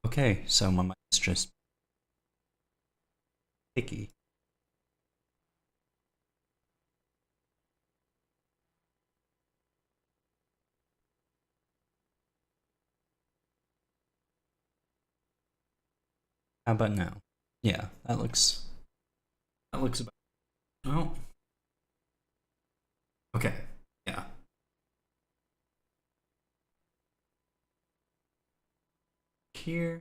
Okay, so my mic's just picky. How about now? Yeah, that looks about. Oh, okay. Yeah. Here.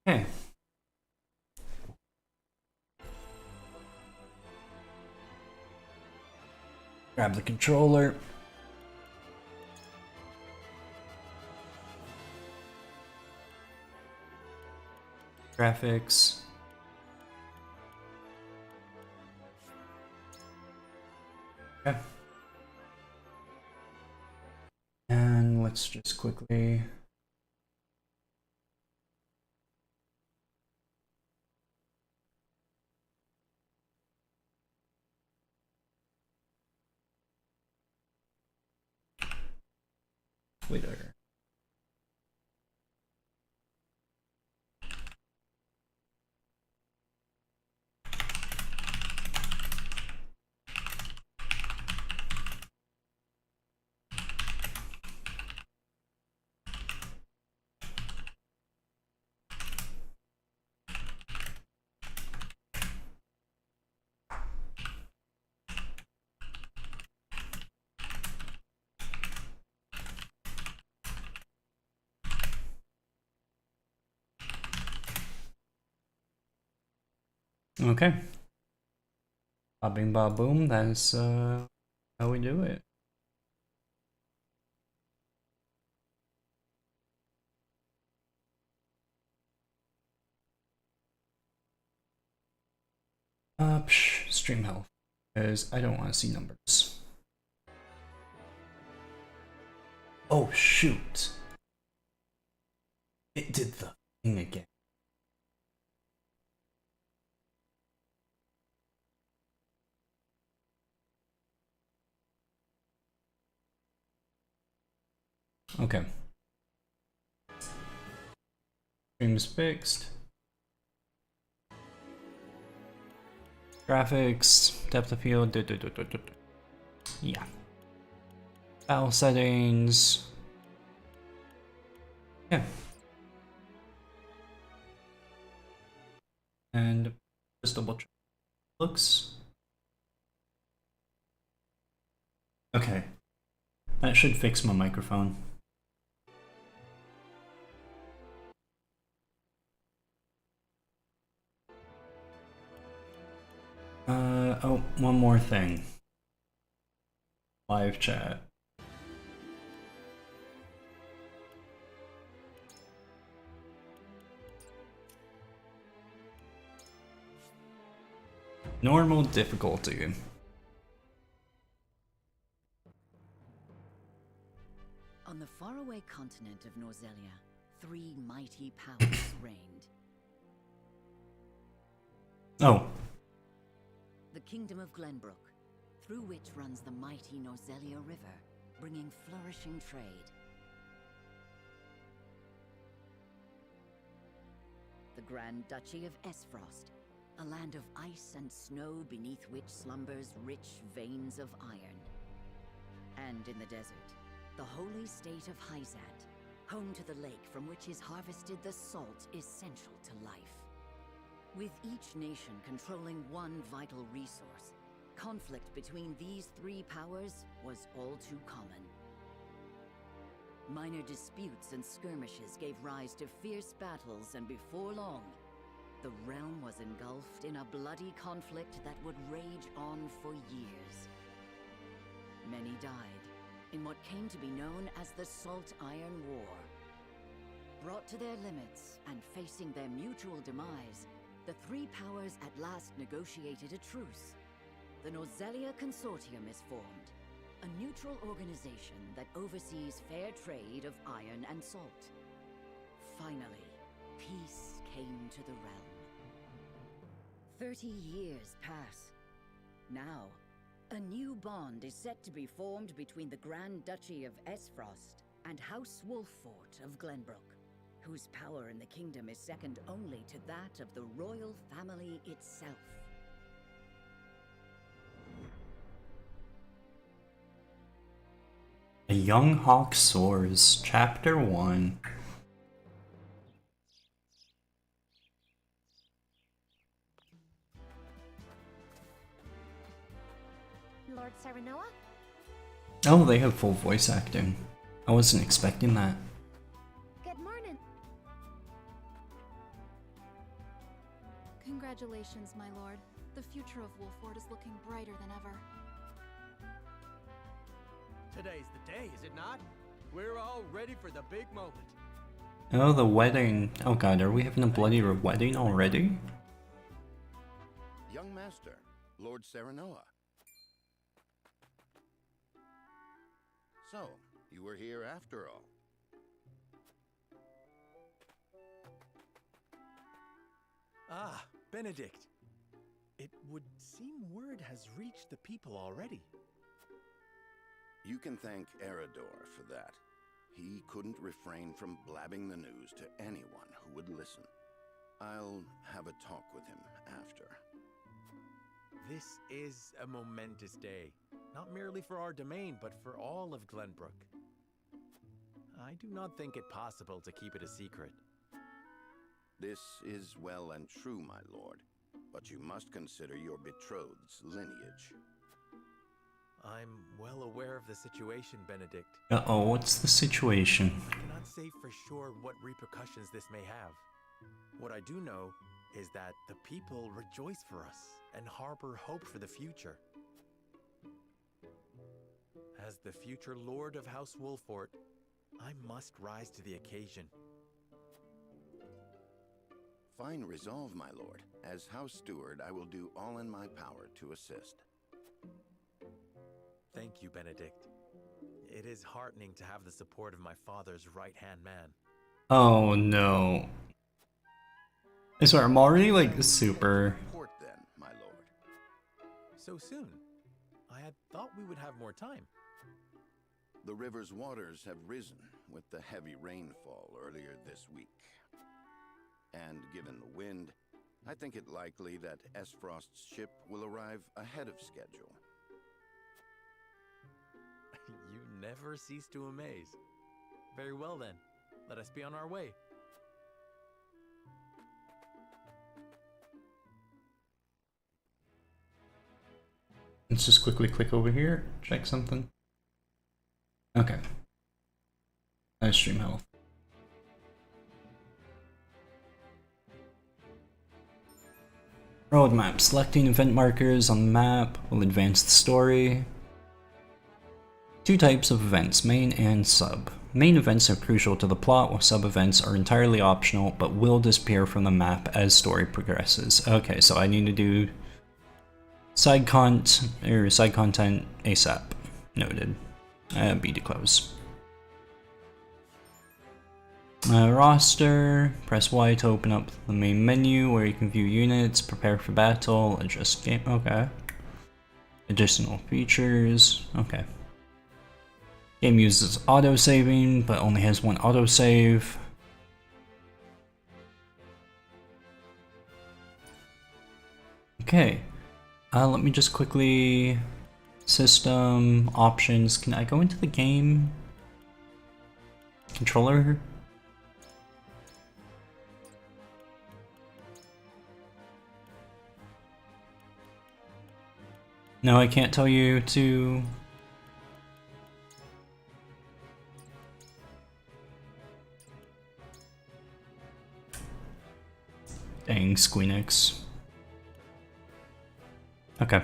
Okay. Grab the controller. Graphics. Okay. And let's just quickly. Twitter. Okay. Bob bing bob boom. That's how we do it. Stream health. Because I don't want to see numbers. Oh shoot. It did the thing again. Okay. Stream's fixed. Graphics, depth of field. Yeah. Battle settings. Yeah. And just double check. Looks. Okay. That should fix my microphone. Oh, one more thing. Live chat. Normal difficulty. On the faraway continent of Norzelia, 3 mighty powers reigned. Oh. The Kingdom of Glenbrook, through which runs the mighty Norzelia River, bringing flourishing trade. The Grand Duchy of Esfrost, a land of ice and snow beneath which slumbers rich veins of iron. And in the desert, the holy state of Hyzat, home to the lake from which is harvested the salt essential to life. With each nation controlling one vital resource, conflict between these 3 powers was all too common. Minor disputes and skirmishes gave rise to fierce battles, and before long, the realm was engulfed in a bloody conflict that would rage on for years. Many died in what came to be known as the Salt Iron War. Brought to their limits and facing their mutual demise, the 3 powers at last negotiated a truce. The Norzelia Consortium is formed, a neutral organization that oversees fair trade of iron and salt. Finally, peace came to the realm. 30 years pass. Now, a new bond is set to be formed between the Grand Duchy of Esfrost and House Wolffort of Glenbrook, whose power in the kingdom is second only to that of the royal family itself. A Young Hawk Soars, Chapter 1. Lord Serenoa? Oh, they have full voice acting. I wasn't expecting that. Good morning. Congratulations, my lord. The future of Wolffort is looking brighter than ever. Today's the day, is it not? We're all ready for the big moment. Oh, the wedding. Oh god, are we having a bloody wedding already? Young master, Lord Serenoa. So, you were here after all. Ah, Benedict. It would seem word has reached the people already. You can thank Eridor for that. He couldn't refrain from blabbing the news to anyone who would listen. I'll have a talk with him after. This is a momentous day, not merely for our domain, but for all of Glenbrook. I do not think it possible to keep it a secret. This is well and true, my lord, but you must consider your betrothed's lineage. I'm well aware of the situation, Benedict. Uh-oh, what's the situation? I cannot say for sure what repercussions this may have. What I do know is that the people rejoice for us and harbor hope for the future. As the future Lord of House Wolffort, I must rise to the occasion. Fine resolve, my lord. As House Steward, I will do all in my power to assist. Thank you, Benedict. It is heartening to have the support of my father's right-hand man. Oh no. I swear, I'm already like super... Report then, my lord. So soon? I had thought we would have more time. The river's waters have risen with the heavy rainfall earlier this week. And given the wind, I think it likely that Esfrost's ship will arrive ahead of schedule. You never cease to amaze. Very well then, let us be on our way. Let's just quickly click over here, check something. Okay. Live stream health. Roadmap. Selecting event markers on the map will advance the story. Two types of events, main and sub. Main events are crucial to the plot, while sub events are entirely optional but will disappear from the map as story progresses. Okay, so I need to do side content ASAP. Noted. B to close. Roster. Press Y to open up the main menu where you can view units, prepare for battle, adjust game. Okay. Additional features. Okay. Game uses auto-saving, but only has one autosave. Okay. Let me just quickly... System, options. Can I go into the game? Controller? No, I can't tell you to... Dang, Squeenix. Okay.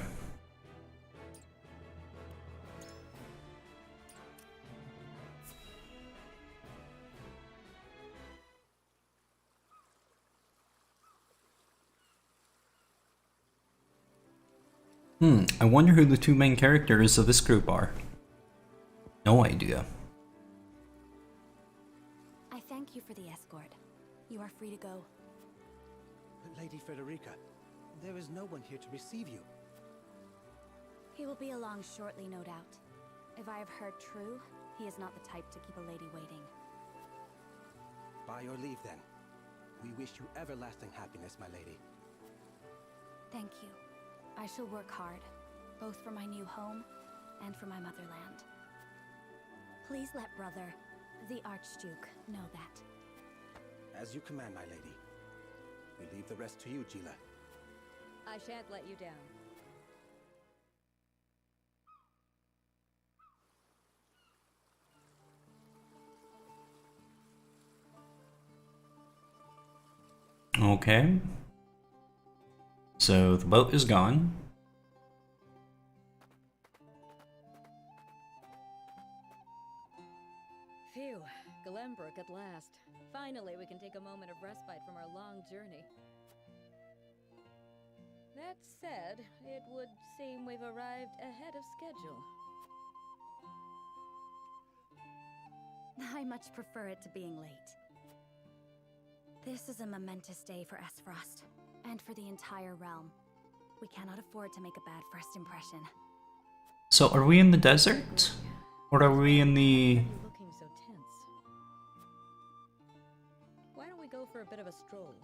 I wonder who the two main characters of this group are. No idea. I thank you for the escort. You You are free to go. Lady Frederica, there is no one here to receive you. He will be along shortly, no doubt. If I have heard true, he is not the type to keep a lady waiting. By your leave, then. We wish you everlasting happiness, my lady. Thank you. I shall work hard, both for my new home and for my motherland. Please let brother, the Archduke, know that. As you command, my lady. We leave the rest to you, Gila. I shan't let you down. Okay. So the boat is gone. Phew, Glenbrook at last. Finally, we can take a moment of respite from our long journey. That said, it would seem we've arrived ahead of schedule. I much prefer it to being late. This is a momentous day for Esfrost, and for the entire realm. We cannot afford to make a bad first impression. So are we in the desert? Or are we in the... Looking so tense. Why don't we go for a bit of a stroll?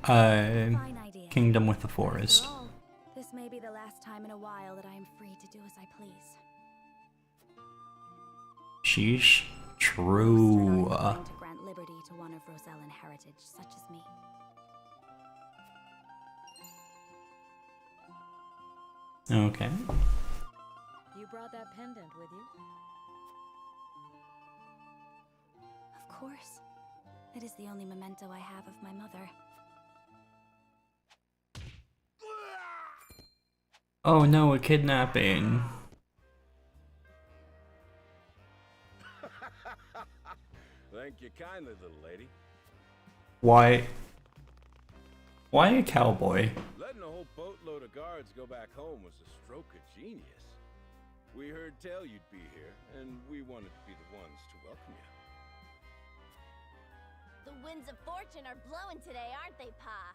Fine idea. Kingdom with the After forest. all, this may be the last time in a while that I am free to do as I please. Sheesh. True. Most are not to grant liberty to one of Rosellan heritage, such as me. Okay. You brought that pendant with you? Of course. It is the only memento I have of my mother. Oh no, a kidnapping. Thank you kindly, little lady. Why a cowboy? Letting a whole boatload of guards go back home was a stroke of genius. We heard tell you'd be here, and we wanted to be the ones to welcome you. The winds of fortune are blowing today, aren't they, Pa?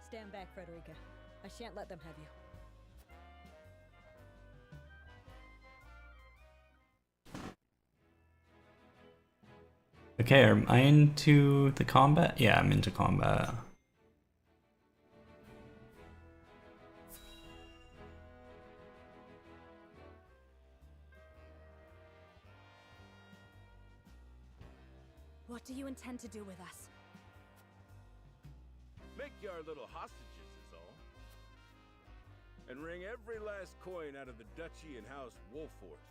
Stand back, Frederica. I shan't let them have you. Okay, am I into the combat? Yeah, I'm into combat. What do you intend to do with us? Make you our little hostages is all. And wring every last coin out of the duchy and House Wolfort.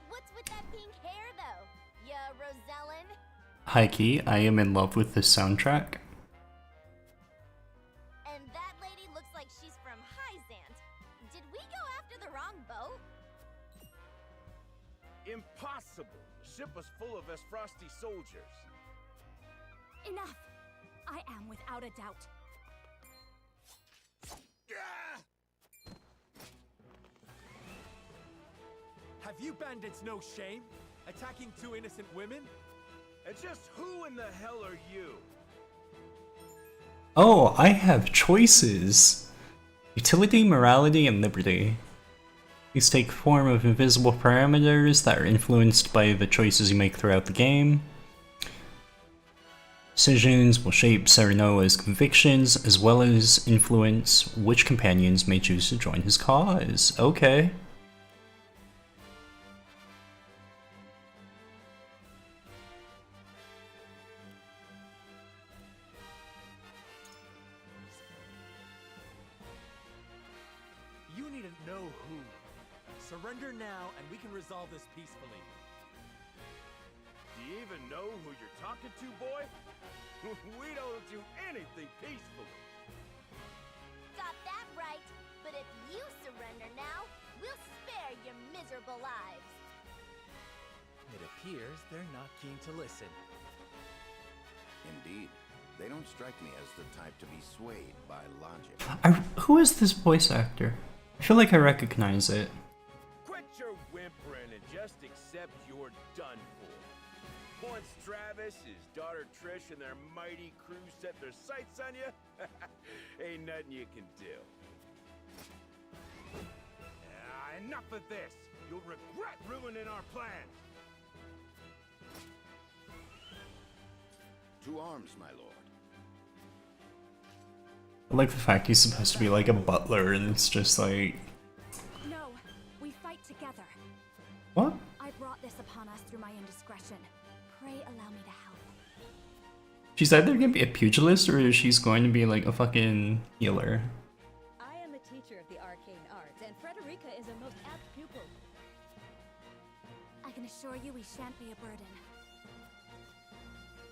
What's with that pink hair, though? Ya Rosellan? High key, I am in love with this soundtrack. And that lady looks like she's from Hyzant. Did we go after the wrong boat? Impossible! The ship was full of Esfrosti soldiers. Enough! I am without a doubt. Have you bandits no shame? Attacking two innocent women? And just who in the hell are you? Oh, I have choices. Utility, morality, and liberty. These take form of invisible parameters that are influenced by the choices you make throughout the game. Decisions will shape Serenoa's convictions, as well as influence which companions may choose to join his cause. Okay. You needn't know who. Surrender now and we can resolve this peacefully. Do you even know who you're talking to, boy? We don't do anything peacefully. Got that right. But if you surrender now, we'll spare your miserable lives. It appears they're not keen to listen. Indeed. They don't strike me as the type to be swayed by logic. Who is this voice actor? I feel like I recognize it. whimpering and just accept you're done for. Once Travis, his daughter Trish, and their mighty crew set their sights on you, ain't nothing you can do. Enough of this! You'll regret ruining our plans! To arms, my lord. I like the fact he's supposed to be like a butler and it's just like... No, we fight together. What? I brought this upon us through my indiscretion. Pray allow me to help. She's either gonna be a pugilist or she's going to be like a fucking healer. I am a teacher of the arcane arts, and Frederica is a most apt pupil. I can assure you we shan't be a burden.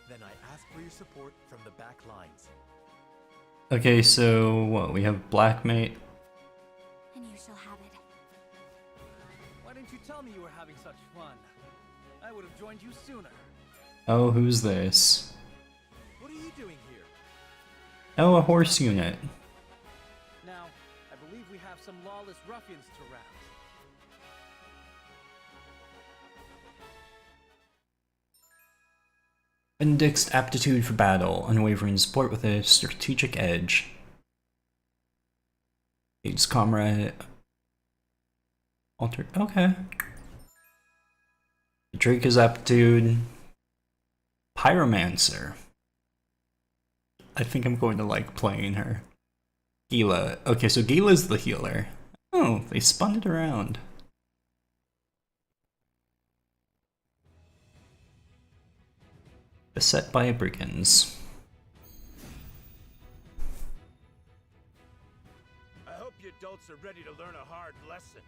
Then I ask for your support from the back lines. Okay, so what? We have Black Mate. And you shall have it. Why didn't you tell me you were having such fun? I would have joined you sooner. Oh, who's this? What are you doing here? Oh, a horse unit. Now, I believe we have some lawless ruffians to rout. Benedict's aptitude for battle, unwavering support with a strategic edge. Aids comrade. Alter. Okay. Drake's aptitude. Pyromancer. I think I'm going to like playing her. Gila. Okay, so Gila's the healer. Oh, they spun it around. Beset by brigands. I hope you adults are ready to learn a hard lesson.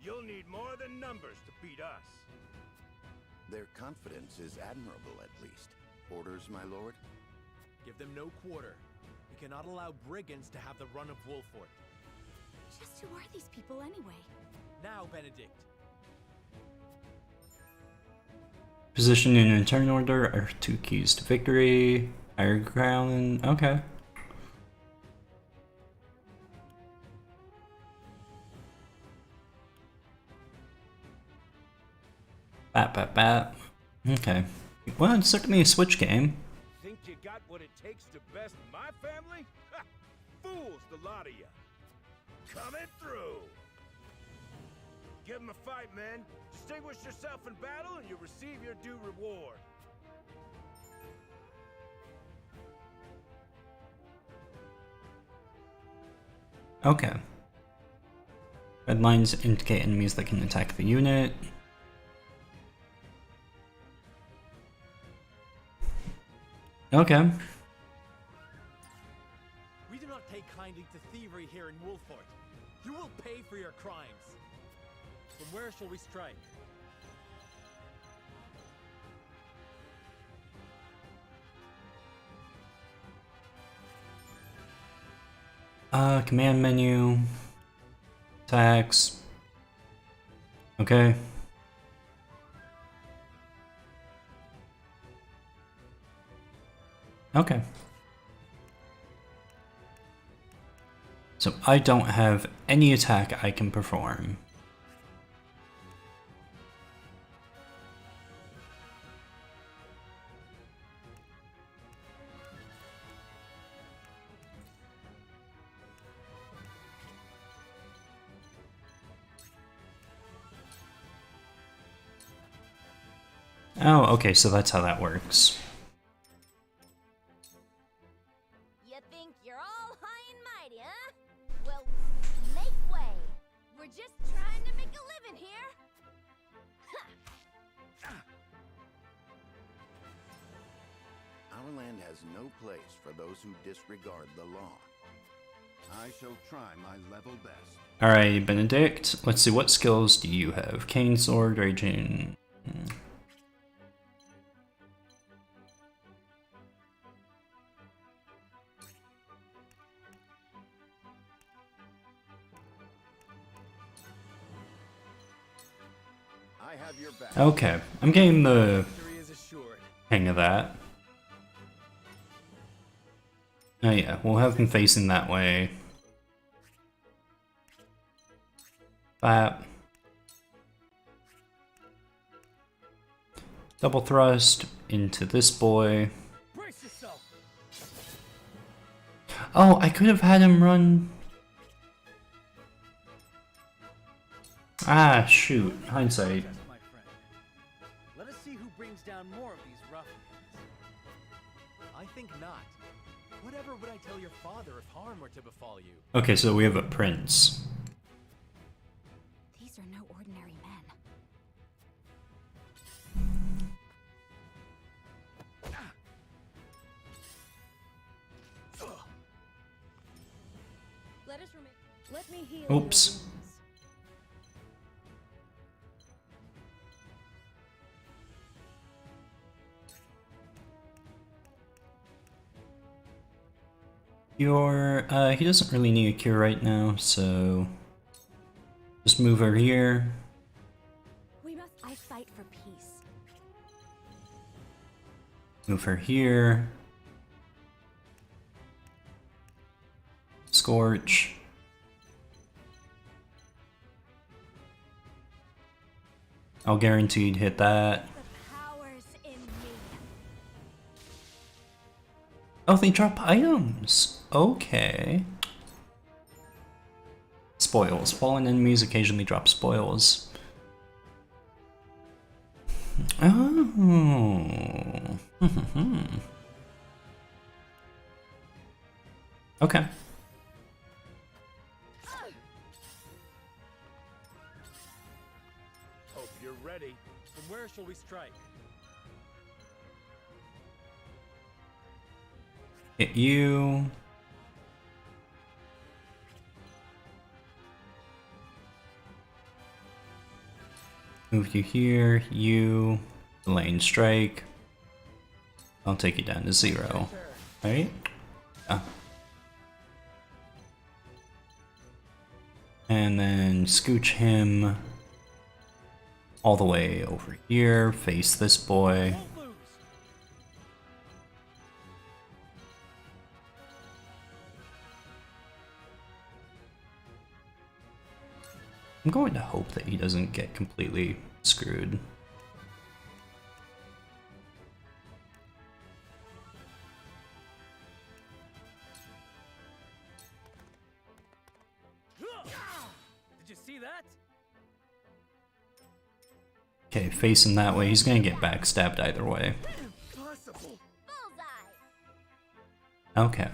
You'll need more than numbers to beat us. Their confidence is admirable, at least. Orders, my lord? Give them no quarter. We cannot allow brigands to have the run of Wolfort. Just who are these people anyway? Now, Benedict. Position in a turn order are 2 keys to victory. Higher ground. Okay. Bat. Okay. Well, it's certainly a Switch game. Think you got what it takes to best my family? Ha! Fools, the lot of you. Coming through. Give 'em a fight, men. Distinguish yourself in battle and you'll receive your due reward. Okay. Red lines indicate enemies that can attack the unit. Okay. We do not take kindly to thievery here in Wolfort. You will pay for your crimes. From where shall we strike? Command menu. Attacks. Okay. Okay. So I don't have any attack I can perform. Oh, okay, so that's how that works. You think you're all high and mighty, huh? Well, make way. We're just trying to make a living here. Our land has no place for those who disregard the law. I shall try my level best. Alright, Benedict. Let's see, what skills do you have? Cane, sword, raging. I have your back. Okay, I'm getting the hang of that. Oh yeah, we'll have him facing that way. That. Double thrust into this boy. Brace yourself. Oh, I could have had him run. Ah, shoot. Hindsight. My friend. Let us see who brings down more of these ruffians. I think not. Whatever would I tell your father if harm were to befall you? Okay, so we have a prince. These are no ordinary men. Let us remain. Let me heal. Oops. your wounds. He doesn't really need a cure right now, so just move her here. We must. I fight for peace. Move her here. Scorch. I'll guaranteed hit that. The powers in me. Oh, they drop items. Okay. Spoils. Fallen enemies occasionally drop spoils. Oh. Okay. Hope you're ready. From where shall we strike? Hit you. Move you here, you, lane strike. I'll take you down to 0. Right? Yeah. And then scooch him all the way over here, face this boy. I'm going to hope that he doesn't get completely screwed. Did you see that? Okay, face him that way. He's gonna get backstabbed either way. Bullseye. Okay.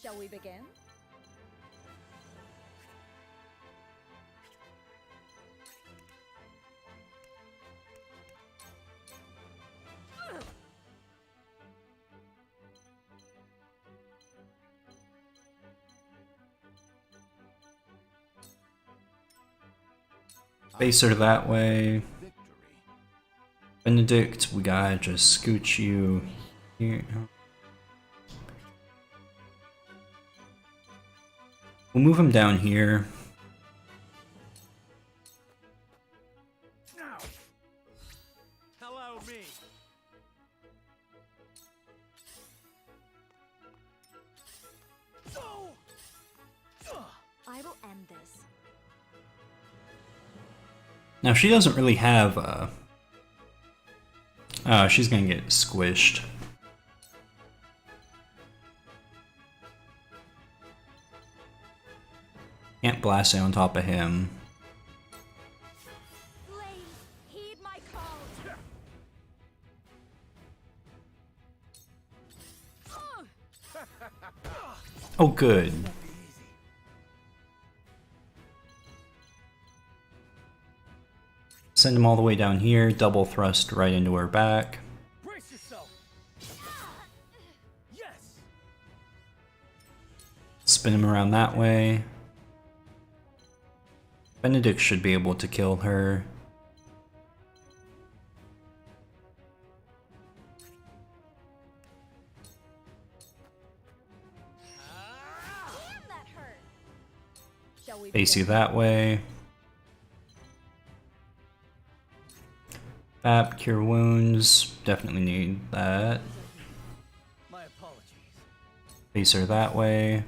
Shall we begin? Face her that way. Benedict, we gotta just scooch you here. We'll move him down here. Now. Hello, me. I will end this. Now she doesn't really have she's gonna get squished. Can't blast it on top of him. Please heed my call. Oh, good. Send him all the way down here, double thrust right into her back. Brace yourself. Yes. Spin him around that way. Benedict should be able to kill her. Damn, that hurt. Shall we Face you begin? that way. Bap, cure wounds. Definitely need that. My apologies. Face her that way.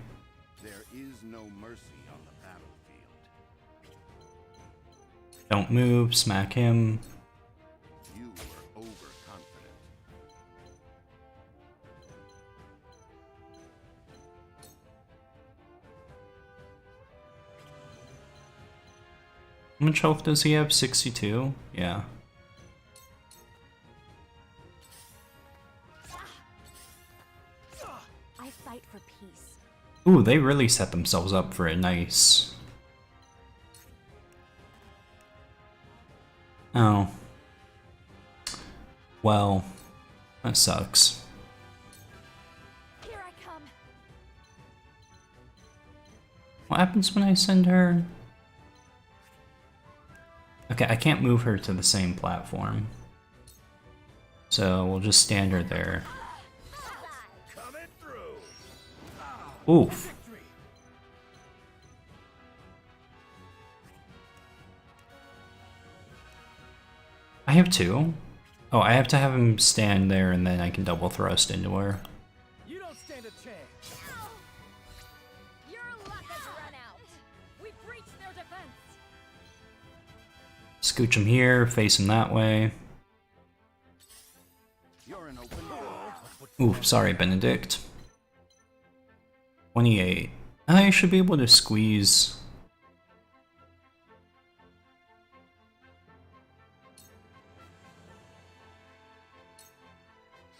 There is no mercy on the battlefield. Don't move, smack him. You were overconfident. How much health does he have? 62? Yeah. I fight for peace. Ooh, they really set themselves up for a nice... Oh. Well, that sucks. Here I come. What happens when I send her? Okay, I can't move her to the same platform. So we'll just stand her there. Oof. I have two. Oh, I have to have him stand there and then I can double thrust into her. You don't stand a chance. Your luck has run out. We've breached their defense. Scooch him here, face him that way. You're an open door. Oof, sorry, Benedict. 28. I should be able to squeeze.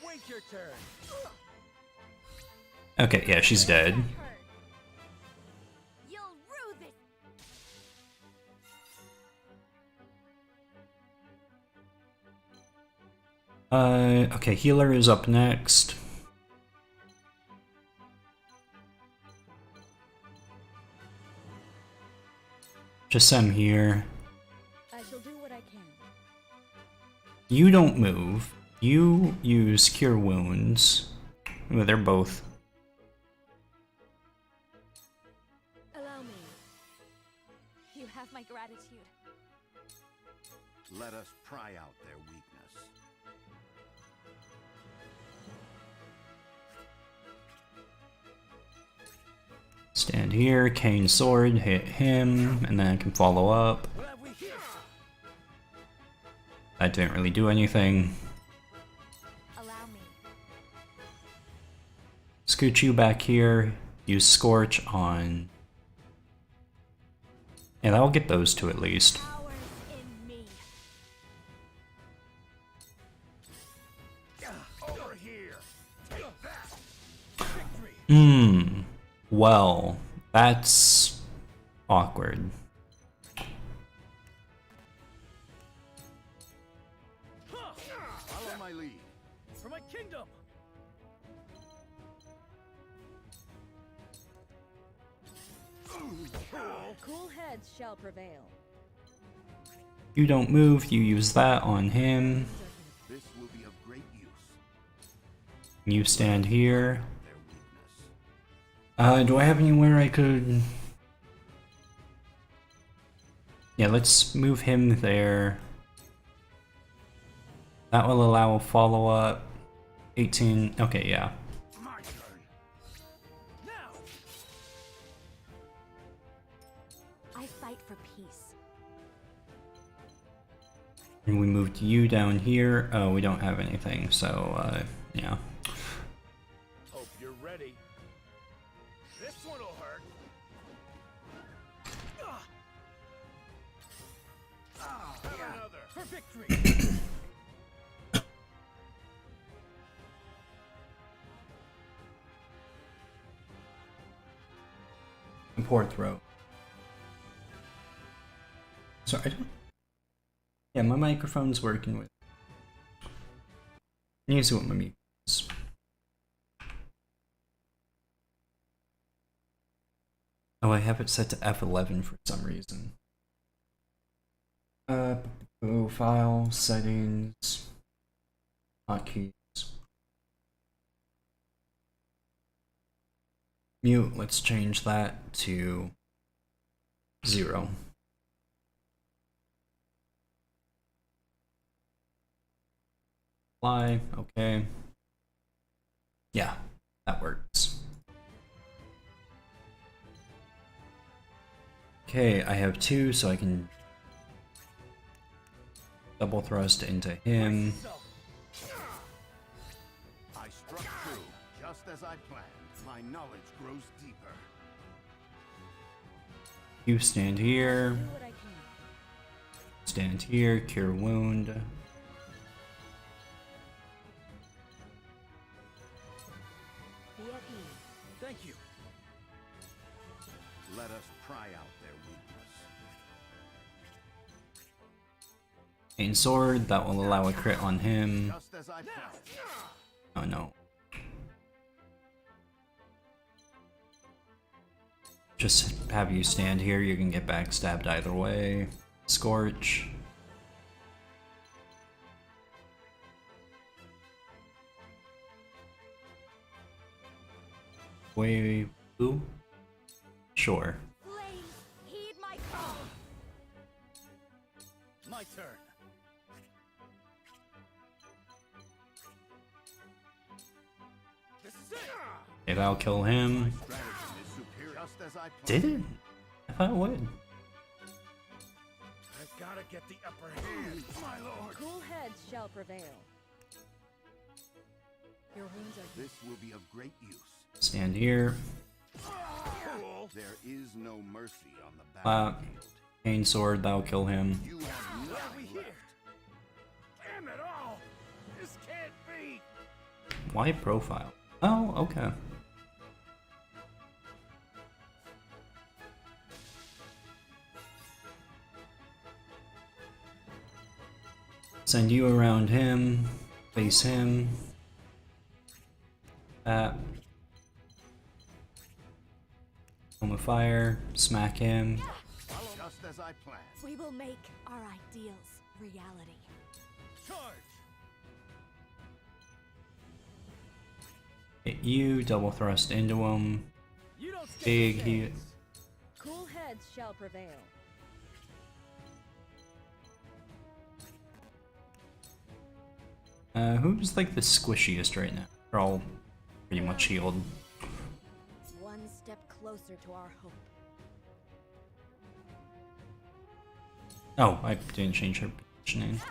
Wait your turn. Okay, yeah, she's dead. You'll rue this. Okay, healer is up next. Just some here. I shall do what I can. You don't move. You use Cure Wounds. Ooh, they're both. Allow me. You have my gratitude. Let us pry out their weakness. Stand here, Cane Sword, hit him, and then I can follow up. What have we here? That didn't really do anything. Allow me. Scooch you back here, use Scorch on... Yeah, that'll get those two at least. Powers in me. Over here. Take that. Hmm. Well, that's awkward. Follow my lead. For my kingdom. Cool heads shall prevail. You don't move, you use that on him. This will be of great use. You stand here. Their weakness. Do I have anywhere I could... Yeah, let's move him there. That will allow a follow-up. 18... Okay, yeah. My turn. Now. I fight for peace. And we moved you down here. Oh, we don't have anything, so, yeah. Hope you're ready. This one'll hurt. Have another. For victory. Poor throat. So I don't... Yeah, my microphone's working with... I need to see what my mute is. Oh, I have it set to F11 for some reason. File, settings, hotkeys. Mute, let's change that to 0. Apply, okay. Yeah, that works. Okay, I have 2, so I can double thrust into him. I struck true, just as I planned. My knowledge grows deeper. You stand here. Do what I can. Stand here, cure wound. Be at ease. Thank you. Let us pry out their weakness. Main sword, that will allow a crit on him. Just as I planned. Oh no. Just have you stand here, you can get backstabbed either way. Scorch. Way blue? Sure. Please, heed my call. My turn. This is it. Okay, that'll kill him. Strategy is superior. Just as I planned. Did it? I thought it would. I've got to get the upper hand, my lord. Cool heads shall prevail. Your wounds are This will be of great use. Stand here. Fool. There is no mercy on the Clap. battlefield. Main sword, that'll kill him. You have What are we nothing here? left. Damn it all! This can't be! Why profile? Oh, okay. Send you around him, face him. Home of fire, smack him. Just as I planned. We will make our ideals reality. Charge. Hit you, double thrust into him. You don't skip Big a he. chance. cool heads shall prevail. Who's like the squishiest right now? They're all pretty much healed. One step closer to our hope. Oh, I didn't change her positioning.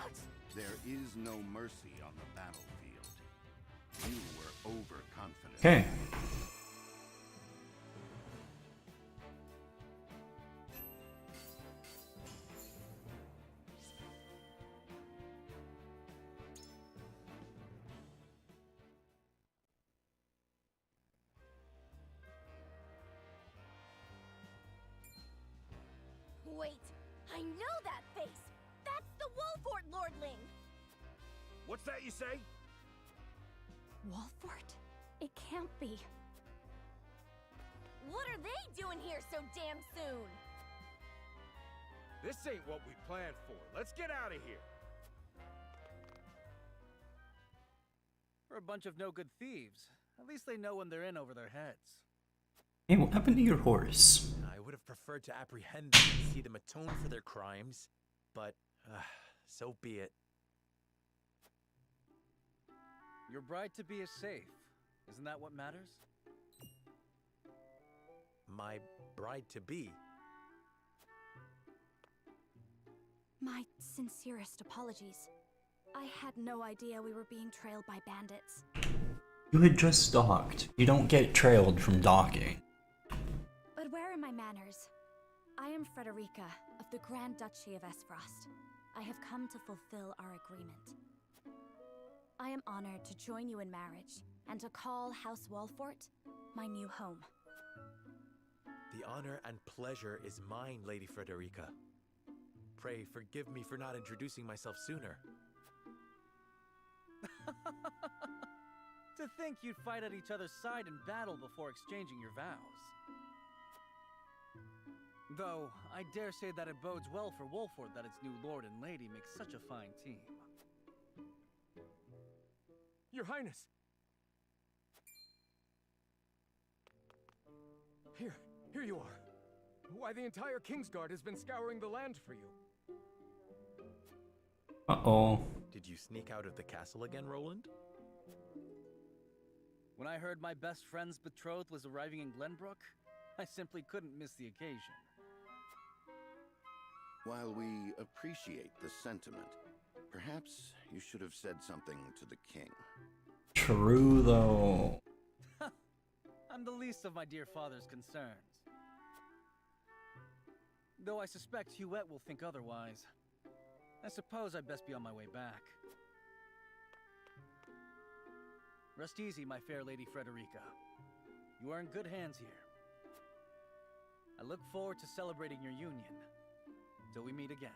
There is no mercy on the battlefield. You were overconfident. Okay. Wait, I know that face. That's the Wolfort Lordling. What's that you say? Wolfort? It can't be. What are they doing here so damn soon? This ain't what we planned for. Let's get out of here. For a bunch of no good thieves. At least they know when they're in over their heads. Hey, what happened to your horse? I would have preferred to apprehend them and see them atone for their crimes, but so be it. Your bride-to-be is safe. Isn't that what matters? My bride-to-be. My sincerest apologies. I had no idea we were being trailed by bandits. You had just docked. You don't get trailed from docking. But where are my manners? I am Frederica of the Grand Duchy of Esfrost. I have come to fulfill our agreement. I am honored to join you in marriage and to call House Wolfort my new home. The honor and pleasure is mine, Lady Frederica. Pray forgive me for not introducing myself sooner. To think you'd fight at each other's side in battle before exchanging your vows. Though, I dare say that it bodes well for Wolford that its new lord and lady make such a fine team. Your Highness! Here you are. Why, the entire Kingsguard has been scouring the land for you. Uh-oh. Did you sneak out of the castle again, Roland? When I heard my best friend's betrothed was arriving in Glenbrook, I simply couldn't miss the occasion. While we appreciate the sentiment, perhaps you should have said something to the king. True, though. I'm the least of my dear father's concerns. Though I suspect Huette will think otherwise. I suppose I'd best be on my way back. Rest easy, my fair lady Frederica. You are in good hands here. I look forward to celebrating your union. Till we meet again.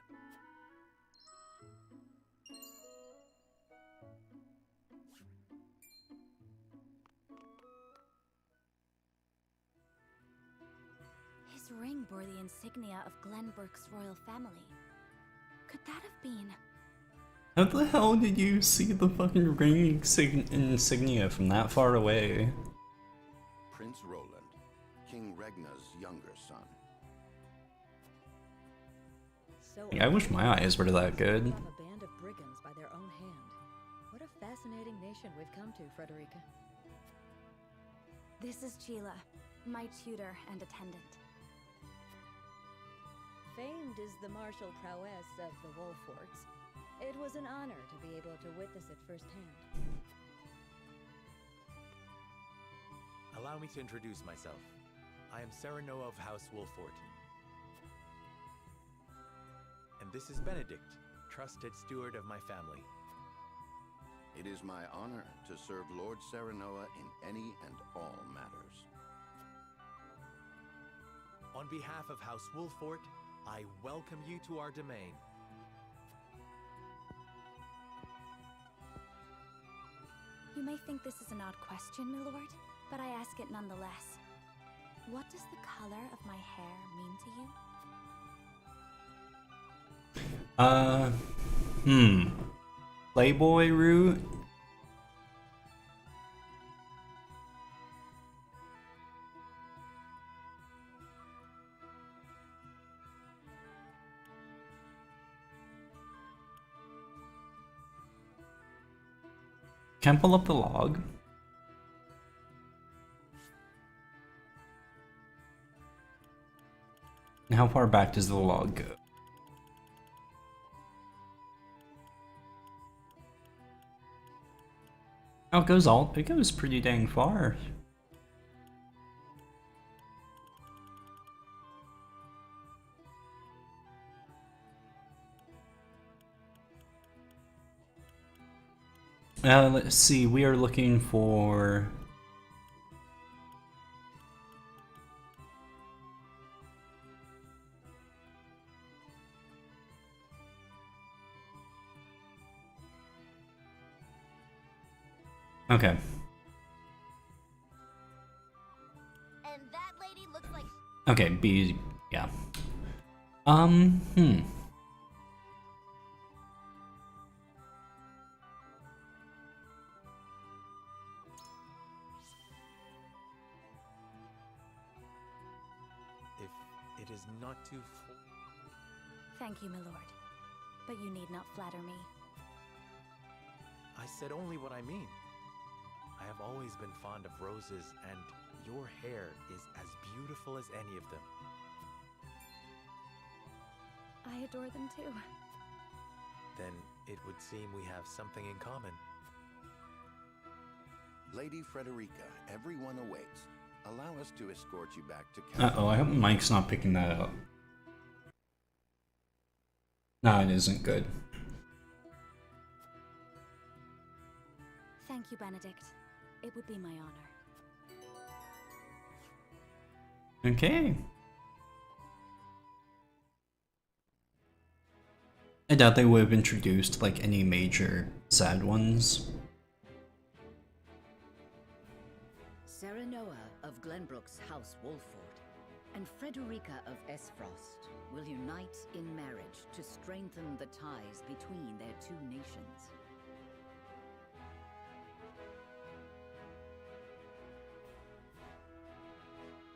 His ring bore the insignia of Glenbrook's royal family. Could that have been... How the hell did you see the fucking ring insignia from that far away? Prince Roland, King Regna's younger son. So I wish my eyes were that good. A band of brigands by their own hand. What a fascinating nation we've come to, Frederica. This is Sheila, my tutor and attendant. Famed is the martial prowess of the Wolforts. It was an honor to be able to witness it firsthand. Allow me to introduce myself. I am Serenoa of House Wolfort. And this is Benedict, trusted steward of my family. It is my honor to serve Lord Serenoa in any and all matters. On behalf of House Wolfort, I welcome you to our domain. You may think this is an odd question, my lord, but I ask it nonetheless. What does the color of my hair mean to you? Playboy route? Can't pull up the log. And how far back does the log go? Oh, it goes pretty dang far. Let's see, we are looking for... Okay. And that lady looks like... Okay, B, yeah. If it is not too... Thank you, my lord. But you need not flatter me. I said only what I mean. I have always been fond of roses, and your hair is as beautiful as any of them. I adore them too. Then it would seem we have something in common. Lady Frederica, everyone awaits. Allow us to escort you back to Uh-oh, I hope Mike's not picking that up. No, it isn't good. Thank you, Benedict. It would be my honor. Okay. I doubt they would have introduced, like, any major sad ones. Serenoa of Glenbrook's House Wolfort and Frederica of Esfrost will unite in marriage to strengthen the ties between their two nations.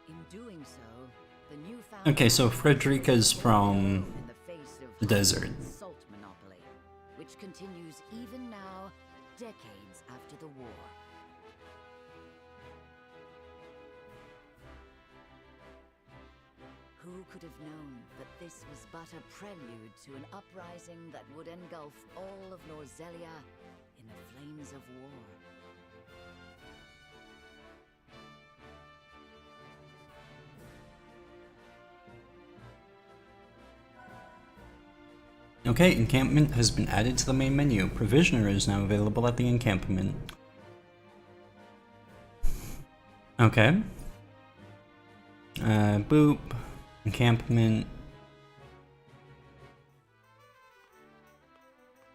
In doing so, the newfound... Okay, so Frederica's from in the face of the desert. salt monopoly, which continues even now, decades after the war. Who could have known that this was but a prelude to an uprising that would engulf all of Norzelia in the flames of war? Okay, encampment has been added to the main menu. Provisioner is now available at the encampment. Okay. Boop. Encampment.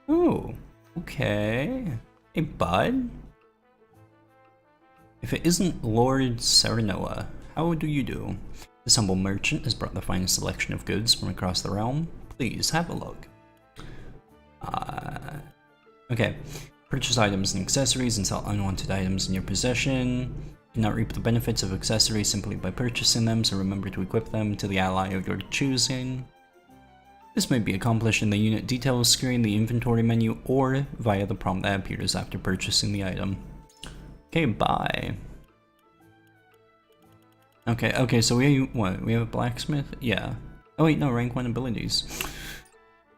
Oh, okay. Hey, bud. If it isn't Lord Serenoa, how do you do? This humble merchant has brought the finest selection of goods from across the realm. Please have a look. Okay. Purchase items and accessories and sell unwanted items in your possession. Do not reap the benefits of accessories simply by purchasing them, so remember to equip them to the ally of your choosing. This may be accomplished in the unit details screen, the inventory menu, or via the prompt that appears after purchasing the item. Okay, bye. Okay, so we have a blacksmith? Yeah. Oh wait, no, rank 1 abilities.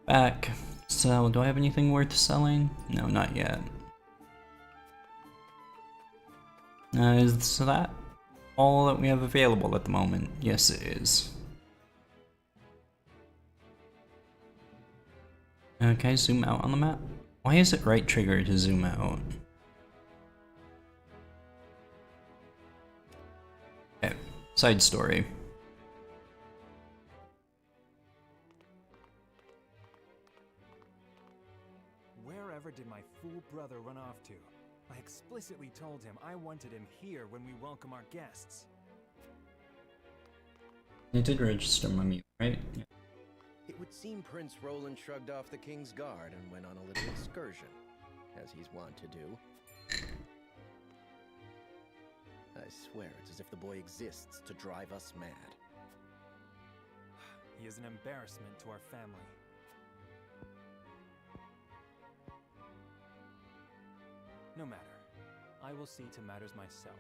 Back. So, do I have anything worth selling? No, not yet. Is that all that we have available at the moment? Yes, it is. Okay, zoom out on the map. Why is it right trigger to zoom out? Okay, side story. Wherever did my fool brother run off to? I explicitly told him I wanted him here when we welcome our guests. It did register my mute, right? Yeah. It would seem Prince Roland shrugged off the King's Guard and went on a little excursion, as he's wont to do. I swear it's as if the boy exists to drive us mad. He is an embarrassment to our family. No matter. I will see to matters myself.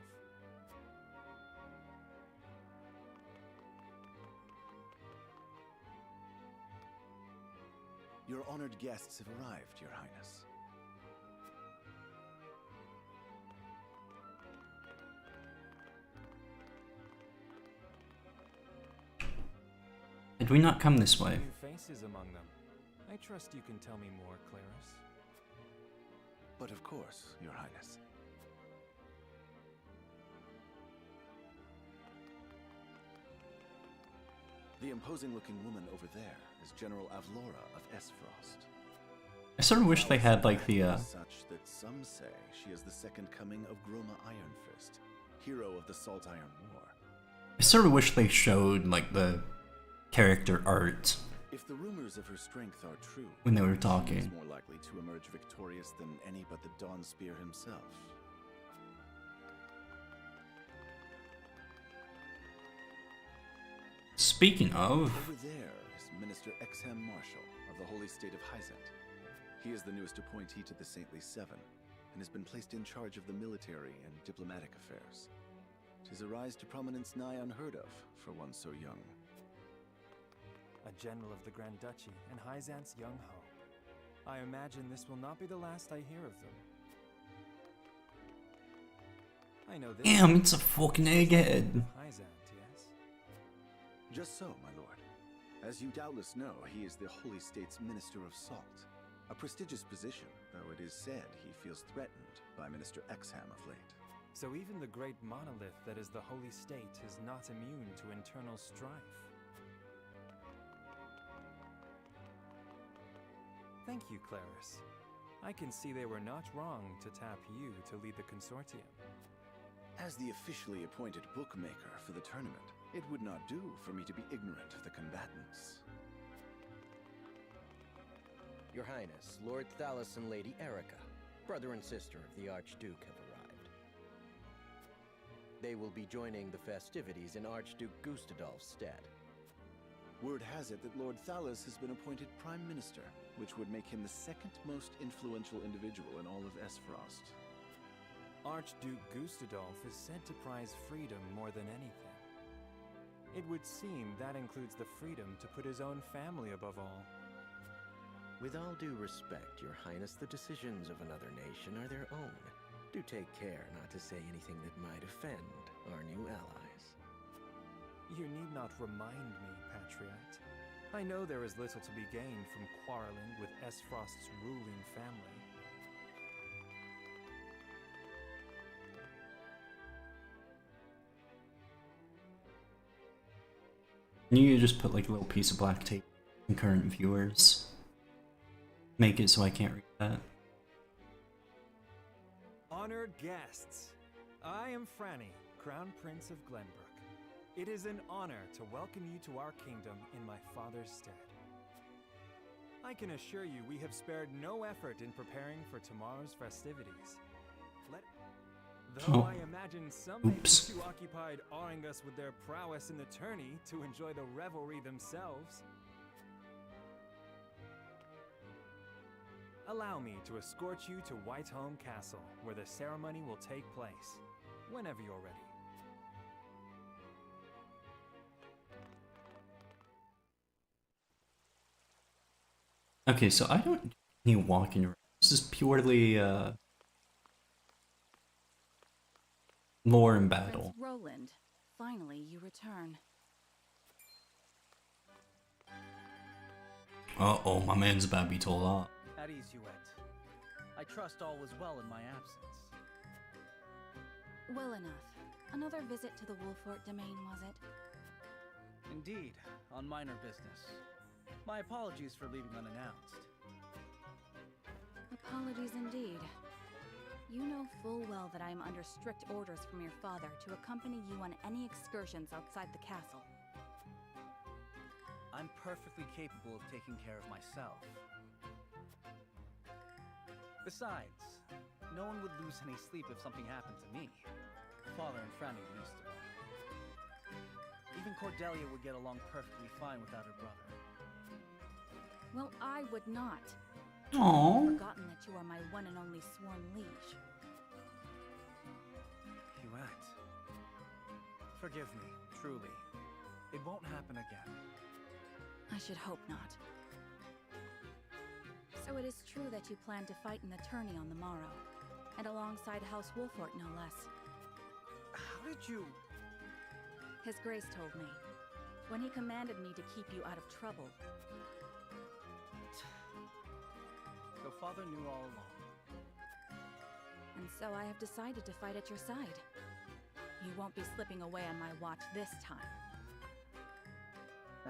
Your honored guests have arrived, Your Highness. Did we not come this way? New faces among them. I trust you can tell me more, Claris. But of course, Your Highness. The imposing-looking woman over there is General Avlora of Esfrost. I sort of wish they had like the Such that some say she is the second coming of Groma Ironfist, hero of the Salt Iron War. I sort of wish they showed like the character art If the rumors of her strength are true, when they were she talking. is more likely to emerge victorious than any but the Dawnspear himself. Speaking of, Over there is Minister Exham Marshal of the Holy State of Hyzant. He is the newest appointee to the Saintly Seven, and has been placed in charge of the military and diplomatic affairs. 'Tis a rise to prominence nigh unheard of for one so young. A general of the Grand Duchy and Hyzant's young hope. I imagine this will not be the last I hear of them. I know this. damn, it's a fucking egghead. Hyzant, yes? Just so, my lord. As you doubtless know, he is the Holy State's Minister of Salt. A prestigious position, though it is said he feels threatened by Minister Exham of late. So even the great monolith that is the Holy State is not immune to internal strife. Thank you, Claris. I can see they were not wrong to tap you to lead the consortium. As the officially appointed bookmaker for the tournament, it would not do for me to be ignorant of the combatants. Your Highness, Lord Thalos and Lady Erica, brother and sister of the Archduke, have arrived. They will be joining the festivities in Archduke Gustadolf's stead. Word has it that Lord Thalos has been appointed Prime Minister, which would make him the second most influential individual in all of Esfrost. Archduke Gustadolf is said to prize freedom more than anything. It would seem that includes the freedom to put his own family above all. With all due respect, Your Highness, the decisions of another nation are their own. Do take care not to say anything that might offend our new allies. You need not remind me, Patriot. I know there is little to be gained from quarreling with Esfrost's ruling family. Can you just put like a little piece of black tape in current viewers? Make it so I can't read that. Honored guests, I am Franny, Crown Prince of Glenbrook. It is an honor to welcome you to our kingdom in my father's stead. I can assure you we have spared no effort in preparing for tomorrow's festivities. Though I imagine some may be too occupied awing us with their prowess in the tourney to enjoy the revelry themselves. Allow me to escort you to Whiteholm Castle, where the ceremony will take place, whenever you're ready. Okay, so I don't need walking around. This is purely lore and battle. Prince Roland, finally you return. Uh-oh, my man's about to be told off. At ease, you went. I trust all was well in my absence. Well enough. Another visit to the Wolfort domain, was it? Indeed, on minor business. My apologies for leaving unannounced. Apologies indeed. You know full well that I am under strict orders from your father to accompany you on any excursions outside the castle. I'm perfectly capable of taking care of myself. Besides, no one would lose any sleep if something happened to me. Father and Franny least of all. Even Cordelia would get along perfectly fine without her brother. Well, I would not. Aww. I've forgotten that you are my one and only sworn liege. Huette. Forgive me, truly. It won't happen again. I should hope not. So it is true that you plan to fight in the tourney on the morrow, and alongside House Wolfort, no less. How did you... His Grace told me, when he commanded me to keep you out of trouble. So Father knew all along. And so I have decided to fight at your side. You won't be slipping away on my watch this time.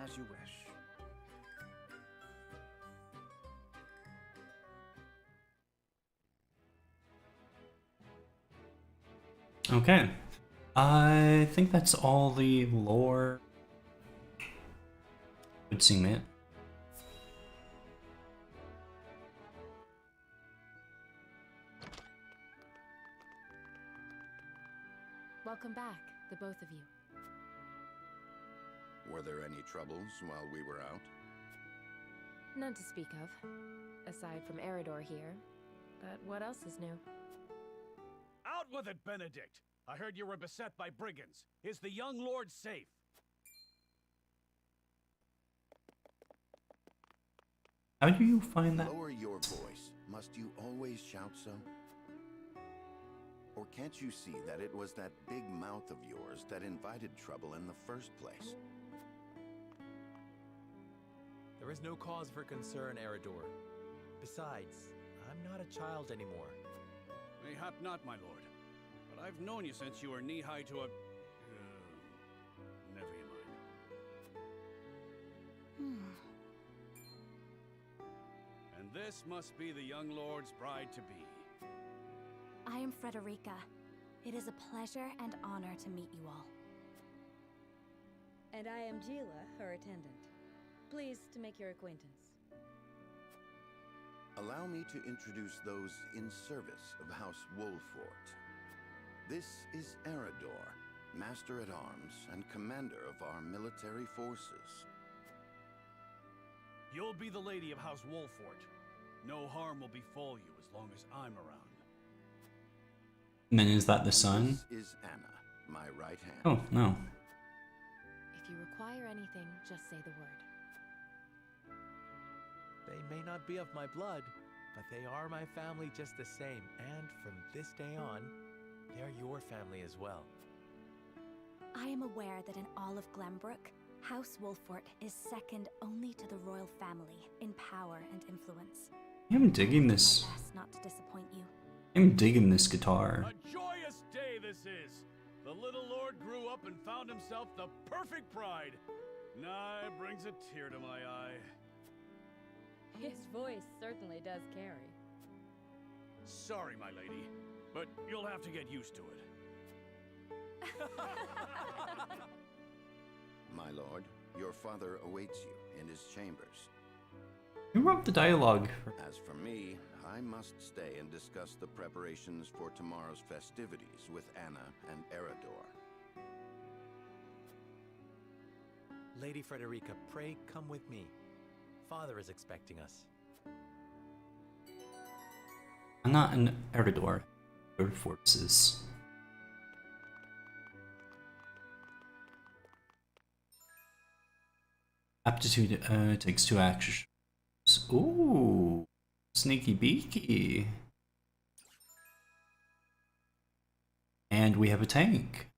As you wish. Okay. I think that's all the lore. Would seem it. Welcome back, the both of you. Were there any troubles while we were out? None to speak of, aside from Eridor here. But what else is new? Out with it, Benedict! I heard you were beset by brigands. Is the young lord safe? How do you find that? Lower your voice. Must you always shout so? Or can't you see that it was that big mouth of yours that invited trouble in the first place? There is no cause for concern, Eridor. Besides, I'm not a child anymore. Mayhap not, my lord. But I've known you since you were knee-high to a... never mind. And this must be the young lord's bride-to-be. I am Frederica. It is a pleasure and honor to meet you all. And I am Gila, her attendant. Pleased to make your acquaintance. Allow me to introduce those in service of House Wolfort. This is Eridor, Master-at-Arms and Commander of our military forces. You'll be the lady of House Wolfort. No harm will befall you as long as I'm around. And then is that the son? This is Anna, my right hand. Oh, no. If you require anything, just say the word. They may not be of my blood, but they are my family just the same. And from this day on, they're your family as well. I am aware that in all of Glenbrook, House Wolfort is second only to the royal family in power and influence. I'm digging this. My best not to disappoint you. I'm digging this guitar. A joyous day this is! The little lord grew up and found himself the perfect bride. Nigh brings a tear to my eye. His voice certainly does carry. Sorry, my lady, but you'll have to get used to it. My lord, your father awaits you in his chambers. Who wrote the dialogue? As for me, I must stay and discuss the preparations for tomorrow's festivities with Anna and Eredor. Lady Frederica, pray come with me. Father is expecting us. Anna and Eredor. Their forces. Aptitude takes 2 actions. Ooh, sneaky beaky. And we have a tank.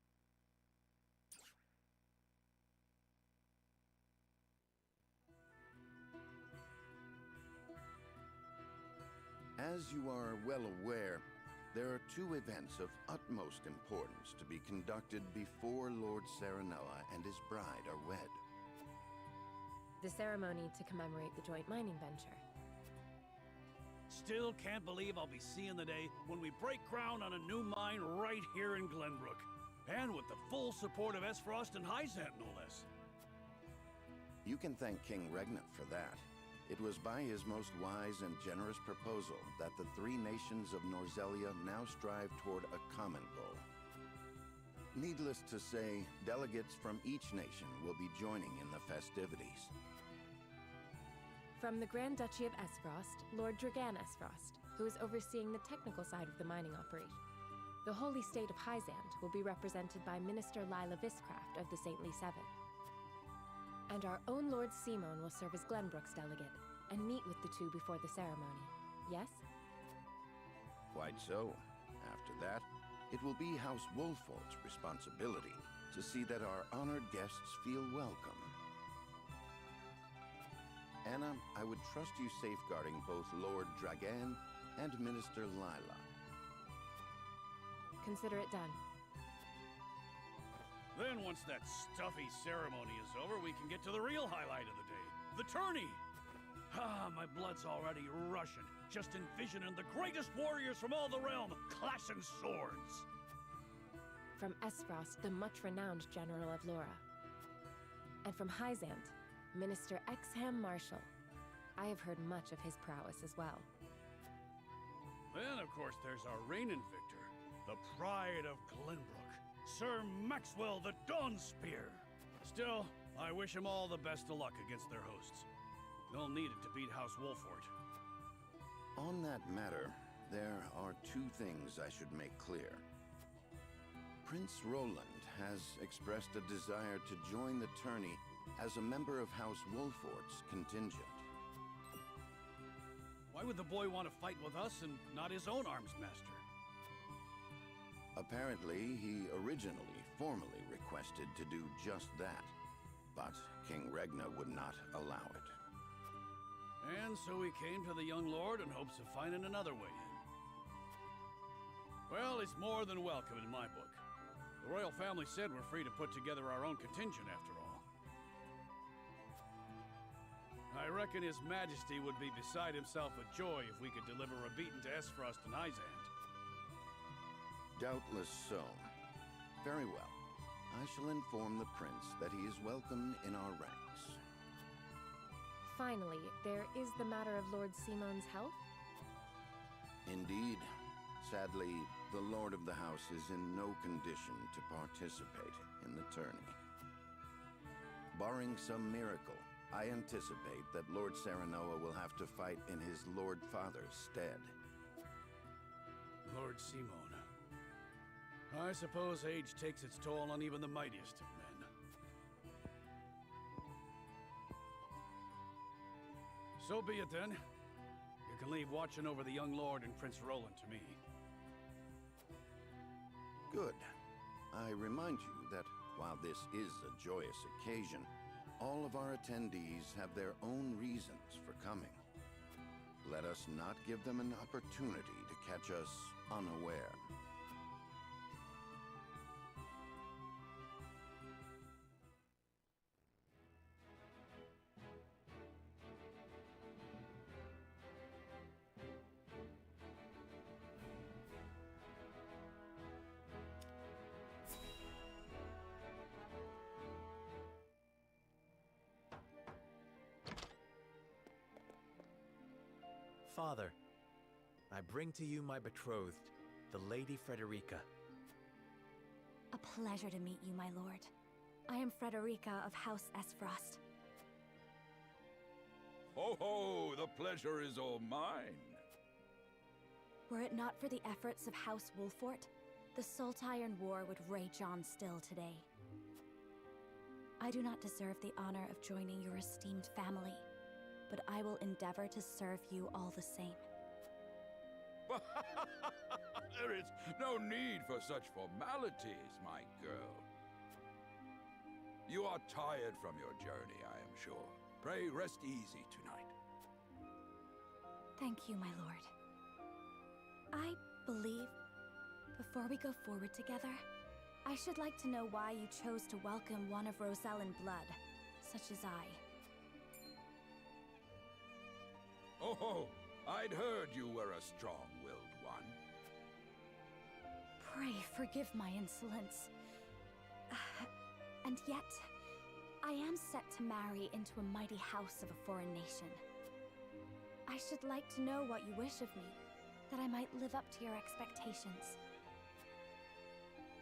As you are well aware, there are 2 events of utmost importance to be conducted before Lord Serenella and his bride are wed. The ceremony to commemorate the joint mining venture. Still can't believe I'll be seeing the day when we break ground on a new mine right here in Glenbrook. And with the full support of Esfrost and Hyzant, no less. You can thank King Regnant for that. It was by his most wise and generous proposal that the 3 nations of Norzelia now strive toward a common goal. Needless to say, delegates from each nation will be joining in the festivities. From the Grand Duchy of Esfrost, Lord Dragan Esfrost, who is overseeing the technical side of the mining operation. The Holy State of Hyzant will be represented by Minister Lila Viscraft of the Saintly Seven. And our own Lord Simon will serve as Glenbrook's delegate and meet with the 2 before the ceremony. Yes? Quite so. After that, it will be House Wolfort's responsibility to see that our honored guests feel welcome. Anna, I would trust you safeguarding both Lord Dragan and Minister Lila. Consider it done. Then once that stuffy ceremony is over, we can get to the real highlight of the day. The tourney! Ah, my blood's already rushing. Just envisioning the greatest warriors from all the realm clashing swords. From Esfrost, the much-renowned General of Lora. And from Hyzant, Minister Exham Marshal. I have heard much of his prowess as well. Then, of course, there's our reigning victor, the pride of Glenbrook, Sir Maxwell the Dawnspear. Still, I wish him all the best of luck against their hosts. They'll need it to beat House Wolfort. On that matter, there are 2 things I should make clear. Prince Roland has expressed a desire to join the tourney as a member of House Wolfort's contingent. Why would the boy want to fight with us and not his own arms master? Apparently, he originally formally requested to do just that, but King Regna would not allow it. And so he came to the young lord in hopes of finding another way in. Well, it's more than welcome in my book. The royal family said we're free to put together our own contingent after all. I reckon His Majesty would be beside himself with joy if we could deliver a beating to Esfrost and Hyzant. Doubtless so. Very well. I shall inform the prince that he is welcome in our ranks. Finally, there is the matter of Lord Simon's health? Indeed. Sadly, the Lord of the House is in no condition to participate in the tourney. Barring some miracle, I anticipate that Lord Serenoa will have to fight in his Lord Father's stead. Lord Simon. I suppose age takes its toll on even the mightiest of men. So be it then. You can leave watching over the young lord and Prince Roland to me. Good. I remind you that while this is a joyous occasion, All of our attendees have their own reasons for coming. Let us not give them an opportunity to catch us unaware. Father, I bring to you my betrothed, the Lady Frederica. A pleasure to meet you, my lord. I am Frederica of House Esfrost. Ho ho! The pleasure is all mine. Were it not for the efforts of House Wolfort, the Saltiron War would rage on still today. I do not deserve the honor of joining your esteemed family, but I will endeavor to serve you all the same. There is no need for such formalities, my girl. You are tired from your journey, I am sure. Pray rest easy tonight. Thank you, my lord. I believe, before we go forward together, I should like to know why you chose to welcome one of Rosellan blood, such as I. Oh, I'd heard you were a strong-willed one. Pray forgive my insolence. And yet, I am set to marry into a mighty house of a foreign nation. I should like to know what you wish of me, that I might live up to your expectations.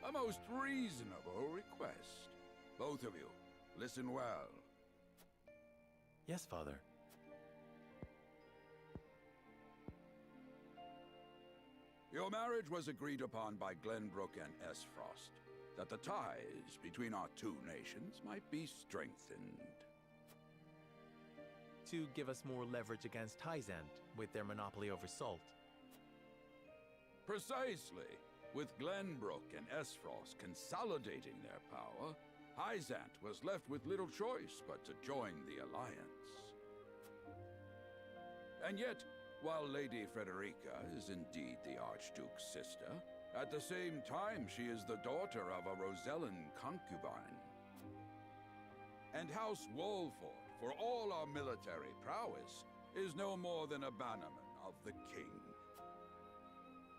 A most reasonable request. Both of you, listen well. Yes, Father. Your marriage was agreed upon by Glenbrook and Esfrost, that the ties between our two nations might be strengthened. To give us more leverage against Hyzant with their monopoly over salt. Precisely. With Glenbrook and Esfrost consolidating their power, Hyzant was left with little choice but to join the alliance. And yet, while Lady Frederica is indeed the Archduke's sister, at the same time she is the daughter of a Rosellan concubine. And House Wolfort, for all our military prowess, is no more than a bannerman of the king.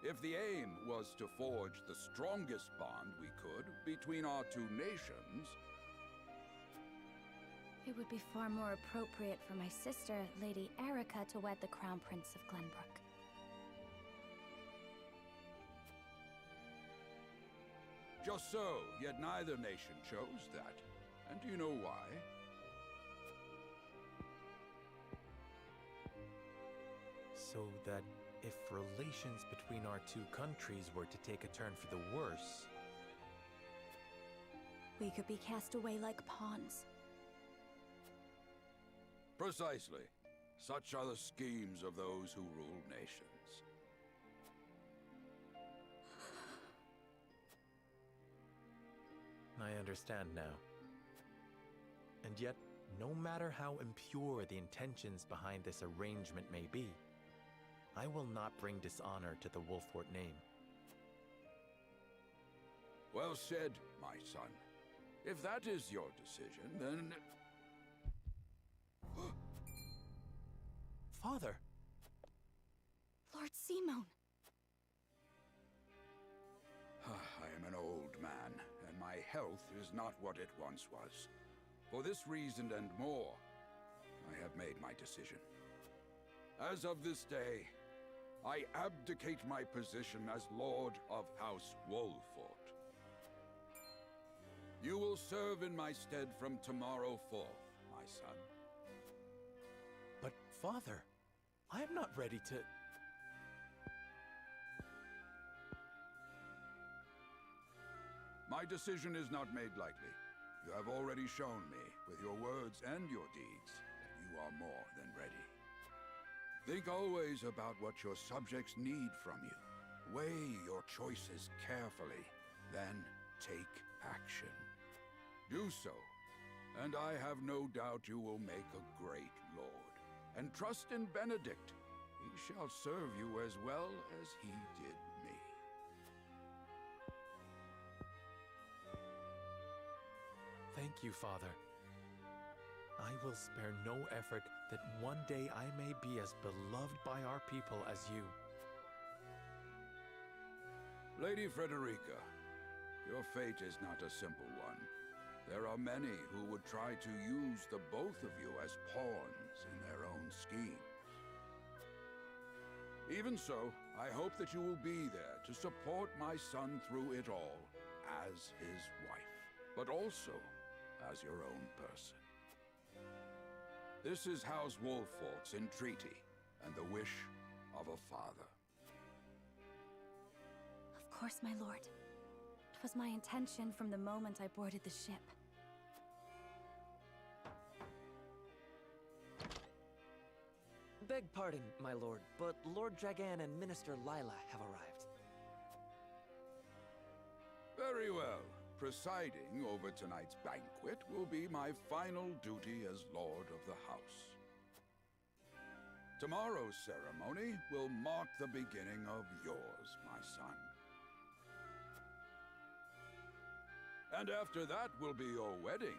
If the aim was to forge the strongest bond we could between our two nations, It would be far more appropriate for my sister, Lady Erica, to wed the Crown Prince of Glenbrook. just so, yet neither nation chose that. And do you know why? So that if relations between our two countries were to take a turn for the worse... We could be cast away like pawns. Precisely. Such are the schemes of those who rule nations. I understand now. And yet, no matter how impure the intentions behind this arrangement may be, I will not bring dishonor to the Wolfort name. Well said, my son. If that is your decision, then... Father! Lord Simone! I am an old man, and my health is not what it once was. For this reason and more, I have made my decision. As of this day, I abdicate my position as Lord of House Wolfort. You will serve in my stead from tomorrow forth, my son. But, Father, I am not ready to... My decision is not made lightly. You have already shown me, with your words and your deeds, that you are more than ready. Think always about what your subjects need from you. Weigh your choices carefully, then take action. Do so, And I have no doubt you will make a great lord. And trust in Benedict. He shall serve you as well as he did me. Thank you, Father. I will spare no effort that one day I may be as beloved by our people as you. Lady Frederica, your fate is not a simple one. There are many who would try to use the both of you as pawns in their own schemes. Even so, I hope that you will be there to support my son through it all, as his wife, but also as your own person. This is House Wolfort's entreaty, and the wish of a father. Of course, my lord. It was my intention from the moment I boarded the ship. Beg pardon, my lord, but Lord Dragan and Minister Lila have arrived. Very well. Presiding over tonight's banquet will be my final duty as Lord of the House. Tomorrow's ceremony will mark the beginning of yours, my son. And after that will be your wedding.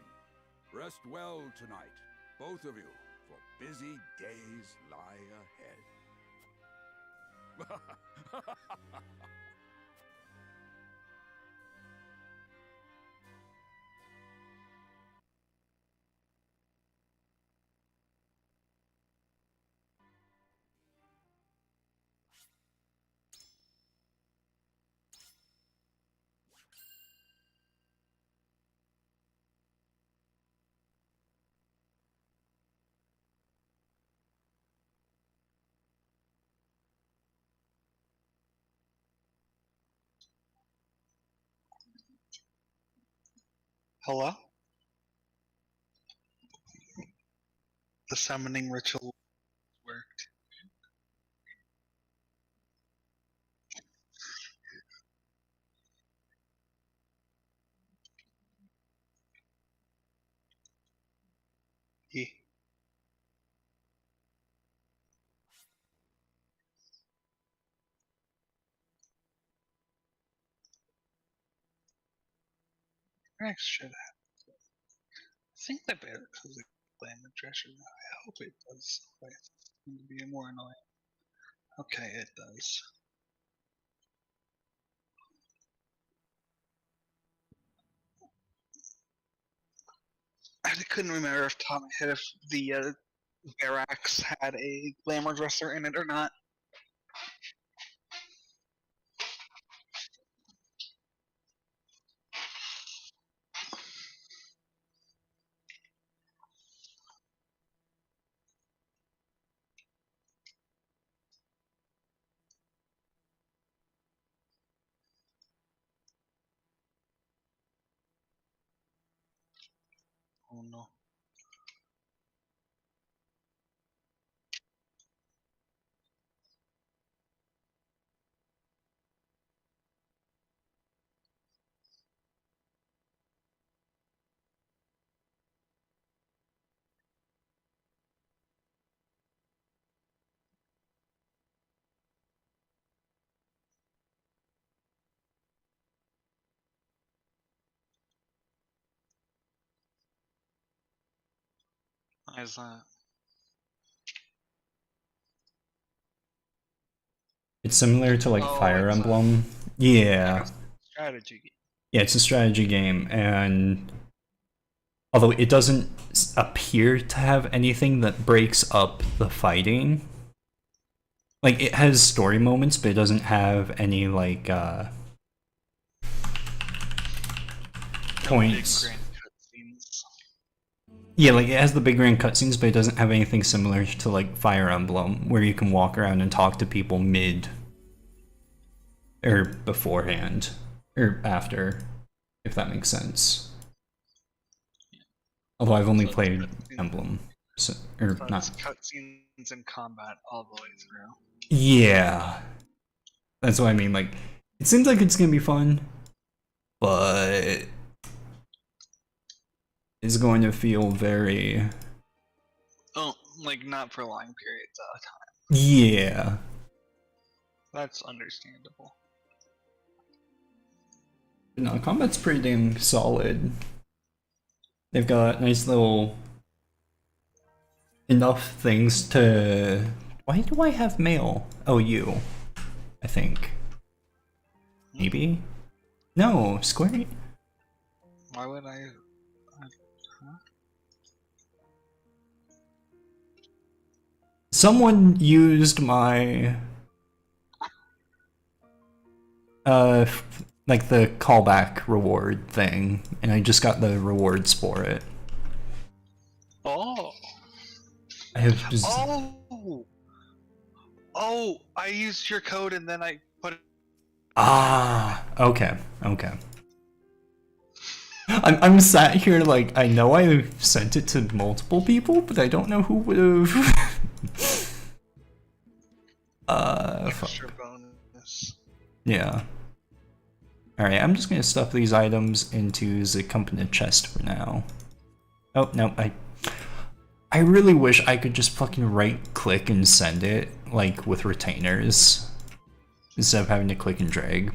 Rest well tonight, both of you, for busy days lie ahead. Hello? The summoning ritual worked. Yeah. Rex should have. I think the better because the glamour dresser. I hope it does. It's going to be more annoying. Okay, it does. I couldn't remember off the top of my head if the barracks had a glamour dresser in it or not. Oh no. Why is that? It's similar to like Oh, Fire it's Emblem. Yeah. Strategy game. Yeah, it's a strategy game, and although it doesn't appear to have anything that breaks up the fighting, like it has story moments, but it doesn't have any like points. Yeah, like it has the big grand cutscenes, but it doesn't have anything similar to like Fire Emblem, where you can walk around and talk to people mid or beforehand or after, if that makes sense. Although I've only played Emblem, so, or So not. it's cutscenes and combat all the way through. Yeah, that's what I mean. Like, it seems like it's gonna be fun, but is going to feel very... Oh, like not for long periods of time. Yeah. That's understandable. No, combat's pretty damn solid. They've got nice little... enough things to... Why do I have mail? Oh, you. I think. Maybe? No, Square... Why would I... Huh? Someone used my... like the callback reward thing, and I just got the rewards for it. Oh! I have just... Oh! I used your code and then I put it... Ah! Okay, okay. I'm sat here like, I know I sent it to multiple people, but I don't know who would've... Extra bonus. Yeah. Alright, I'm just gonna stuff these items into the company chest for now. Oh, no, I really wish I could just fucking right-click and send it, like, with retainers, instead of having to click and drag.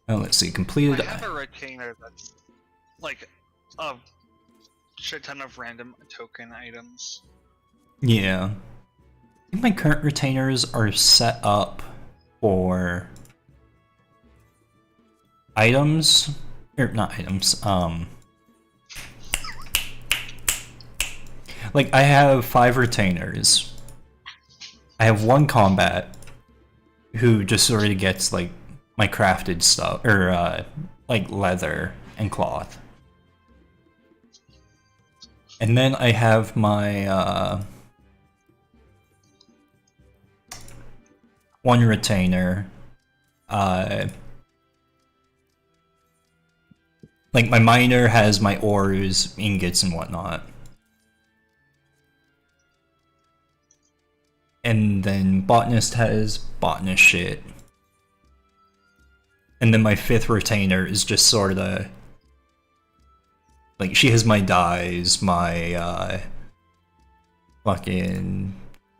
Oh, let's see, completed... I have a retainer that's, like, a shit ton of random token items. Yeah. I think my current retainers are set up for... items? Or, not items, like, I have 5 retainers. I have 1 combat, who just sort of gets, like, my crafted stuff, or, like, leather and cloth. And then I have my, 1 retainer, like, my miner has my ores, ingots, and whatnot. And then botanist has botanist shit. And then my 5th retainer is just sort of... like, she has my dyes, my, fucking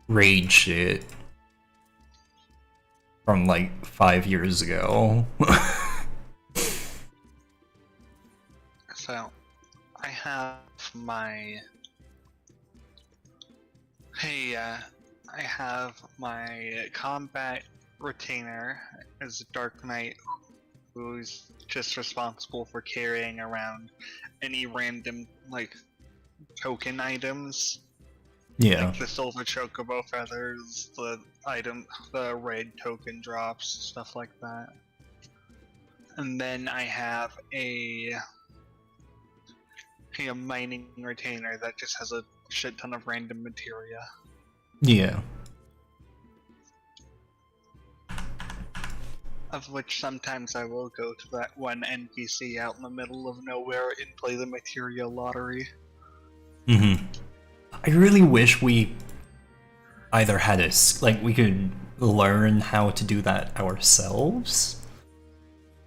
raid shit. From, like, 5 years ago. So, I have my... Hey, I have my combat retainer as a Dark Knight who's just responsible for carrying around any random, like, token items. Yeah. Like the silver chocobo feathers, the red token drops, stuff like that. And then I have a mining retainer that just has a shit ton of random materia. Yeah. Of which sometimes I will go to that one NPC out in the middle of nowhere and play the materia lottery. Mm-hmm. I really wish we either had like, we could learn how to do that ourselves,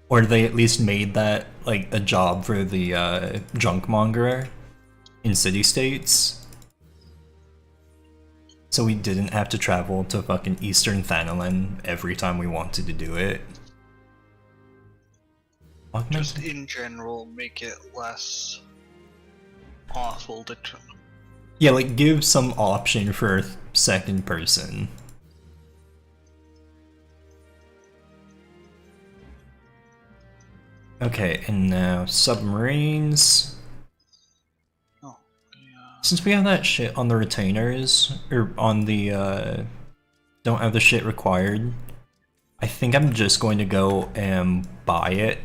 or they at least made that, like, a job for the, junkmonger in city-states. So we didn't have to travel to fucking Eastern Thanalan every time we wanted to do it. Just in general, make it less awful to try. Yeah, like, give some option for second person. Okay, and now submarines. Oh, Since we have that shit on the retainers, or on the, don't have the shit required, I think I'm just going to go and buy it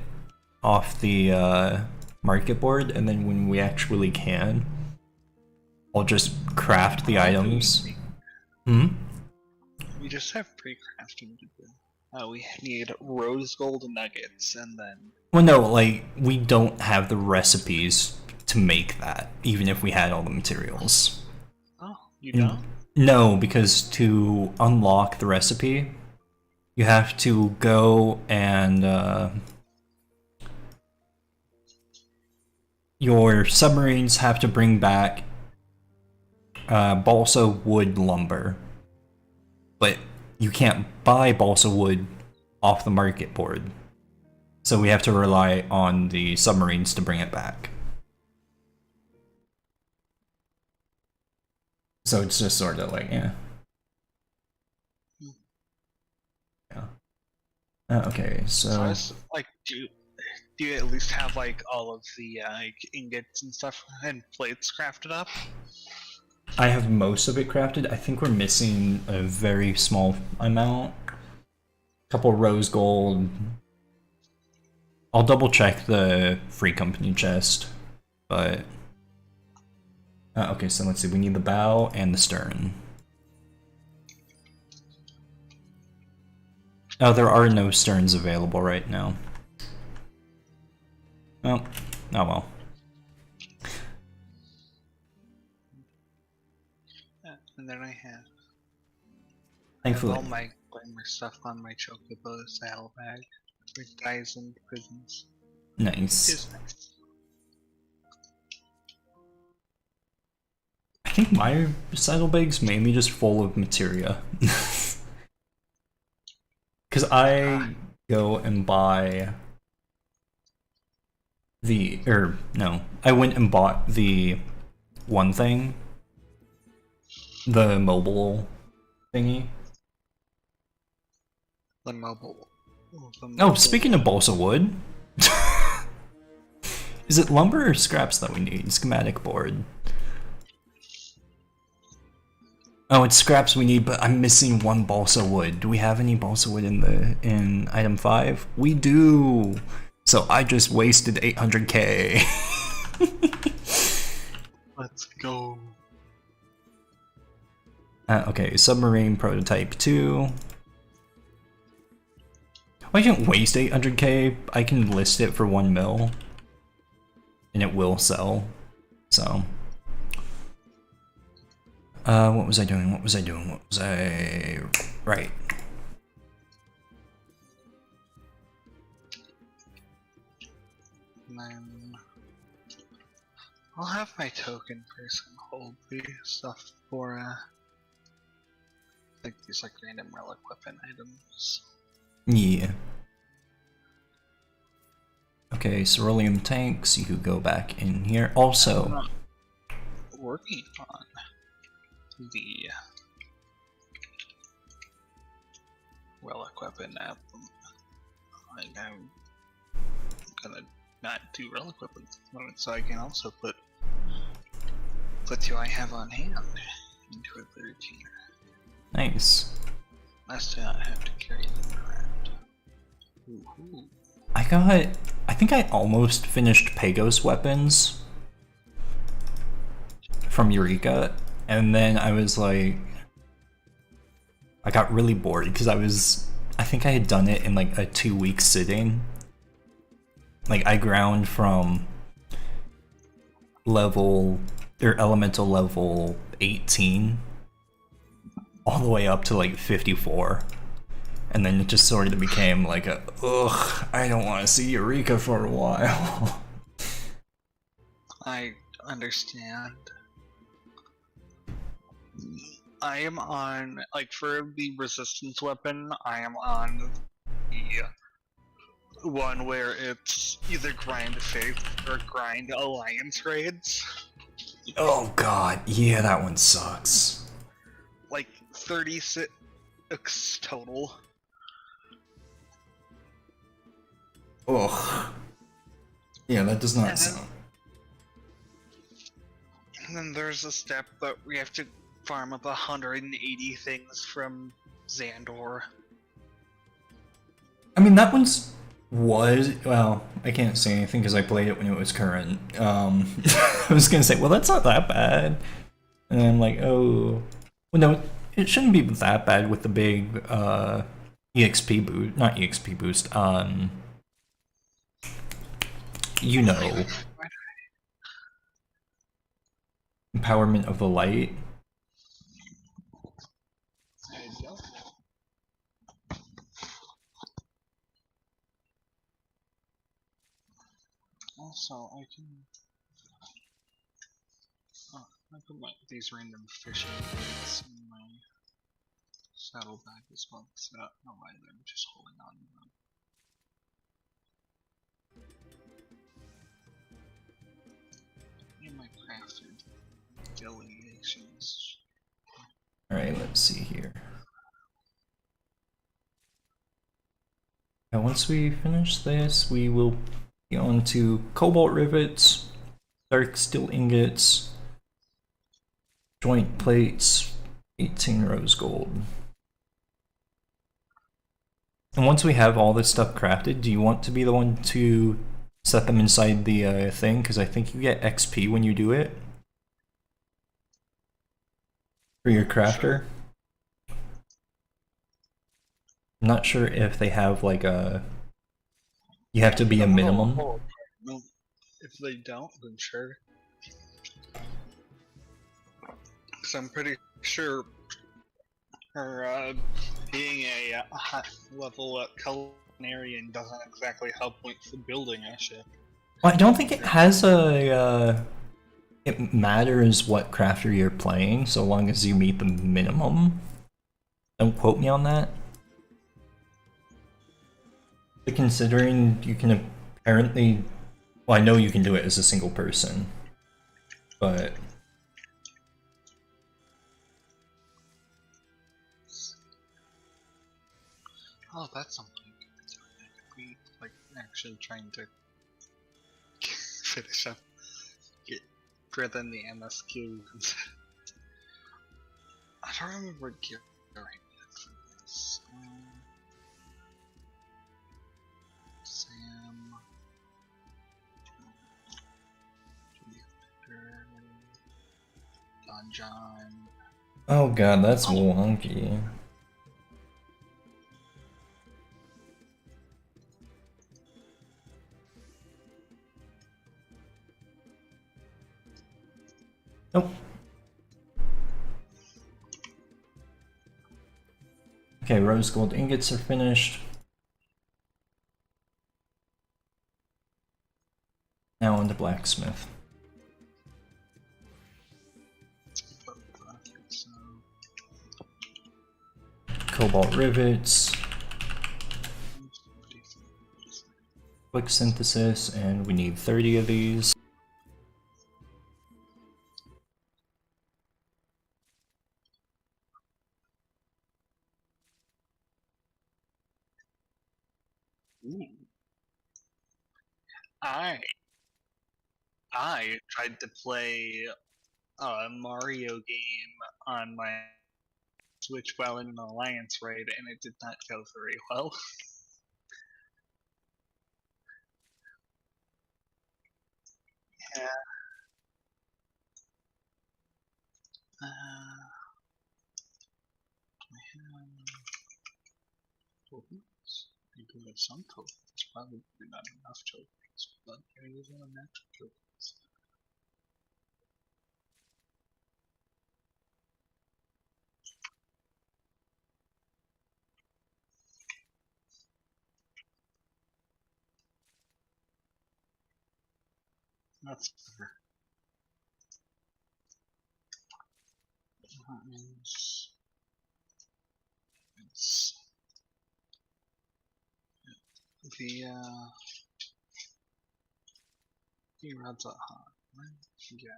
off the, market board, and then when we actually can, I'll just craft the items. Hmm? We just have pre-crafting to do. We need rose gold nuggets, and then... Well, no, like, we don't have the recipes to make that, even if we had all the materials. Oh, you don't? No, because to unlock the recipe, you have to go and, your submarines have to bring back balsa wood lumber, but you can't buy balsa wood off the market board, so we have to rely on the submarines to bring it back. So it's just sort of like, yeah. Okay, so it's like, do you at least have like all of the like ingots and stuff and plates crafted up? I have most of it crafted. I think we're missing a very small amount. Couple rose gold. I'll double check the free company chest, but okay, so let's see, we need the bow and the stern. Oh, there are no sterns available right now. Oh, oh well. And then I have Thankfully. all my glamour stuff on my chocobo saddlebag with guys in prisons. Nice. It's nice. I think my saddlebag's mainly just full of materia. Because I go and buy the, I went and bought the one thing, the mobile thingy. The mobile. Oh, speaking of balsa wood, is it lumber or scraps that we need? Schematic board. Oh, it's scraps we need, but I'm missing one balsa wood. Do we have any balsa wood in item 5? We do. So I just wasted 800k. Let's go. Okay, submarine prototype 2. I can't waste 800k. I can list it for 1 mil, and it will sell. So. What was I doing? Right. And then I'll have my token person hold the stuff for like these like random relic weapon items. Yeah. Okay, cerulean tanks, you could go back in here. Also, working on the relic weapon app. Like I'm gonna not do relic weapons at the moment, so I can also put who I have on hand into a third tier. Nice. Must not have to carry them around. Ooh. I think I almost finished Pagos weapons from Eureka, and then I was like, I got really bored because I think I had done it in like a 2-week sitting. Like I ground from elemental level 18 all the way up to like 54. And then it just sort of became like I don't want to see Eureka for a while. I understand. I am on, like, for the resistance weapon, I am on the one where it's either grind faith or grind alliance raids. Oh god, yeah, that one sucks. Like 36 total. Ugh. Yeah, that does not sound. And then there's a step that we have to farm up 180 things from Xandor. I mean, that well, I can't say anything because I played it when it was current. I was gonna say, well, that's not that bad. And then I'm like, oh, well, no, it shouldn't be that bad with the big EXP boost, not EXP boost, you know, empowerment of the light. Also, I can I put these random fishing baits in my saddlebag as well, so I don't know why I'm just holding on to them. In my crafted delegations. Alright, let's see here. Now, once we finish this, we will be on to cobalt rivets, dark steel ingots, joint plates, 18 rose gold. And once we have all this stuff crafted, do you want to be the one to set them inside the thing? Because I think you get XP when you do it. For your crafter. I'm not sure if they have like a... You have to be a minimum. No, if they don't, then sure. Because I'm pretty sure her being a high level culinarian doesn't exactly help with building a ship. Well, I don't think it has a... it matters what crafter you're playing, so long as you meet the minimum. Don't quote me on that. But considering you can apparently... Well, I know you can do it as a single person, but... Oh, that's something. We like actually trying to finish up, get within the MSQ. I don't remember gear right for this. Sam, John. Oh god, that's wonky. Nope. Okay, rose gold ingots are finished. Now on to blacksmith. Cobalt rivets. Quick synthesis, and we need 30 of these. Ooh. I tried to play a Mario game on my Switch while in an alliance raid, and it did not go very well. Yeah. I have tokens. I do have some tokens. Probably not enough tokens, but here is one natural tokens. That's better. That means it's the rods are hot, right? Yeah.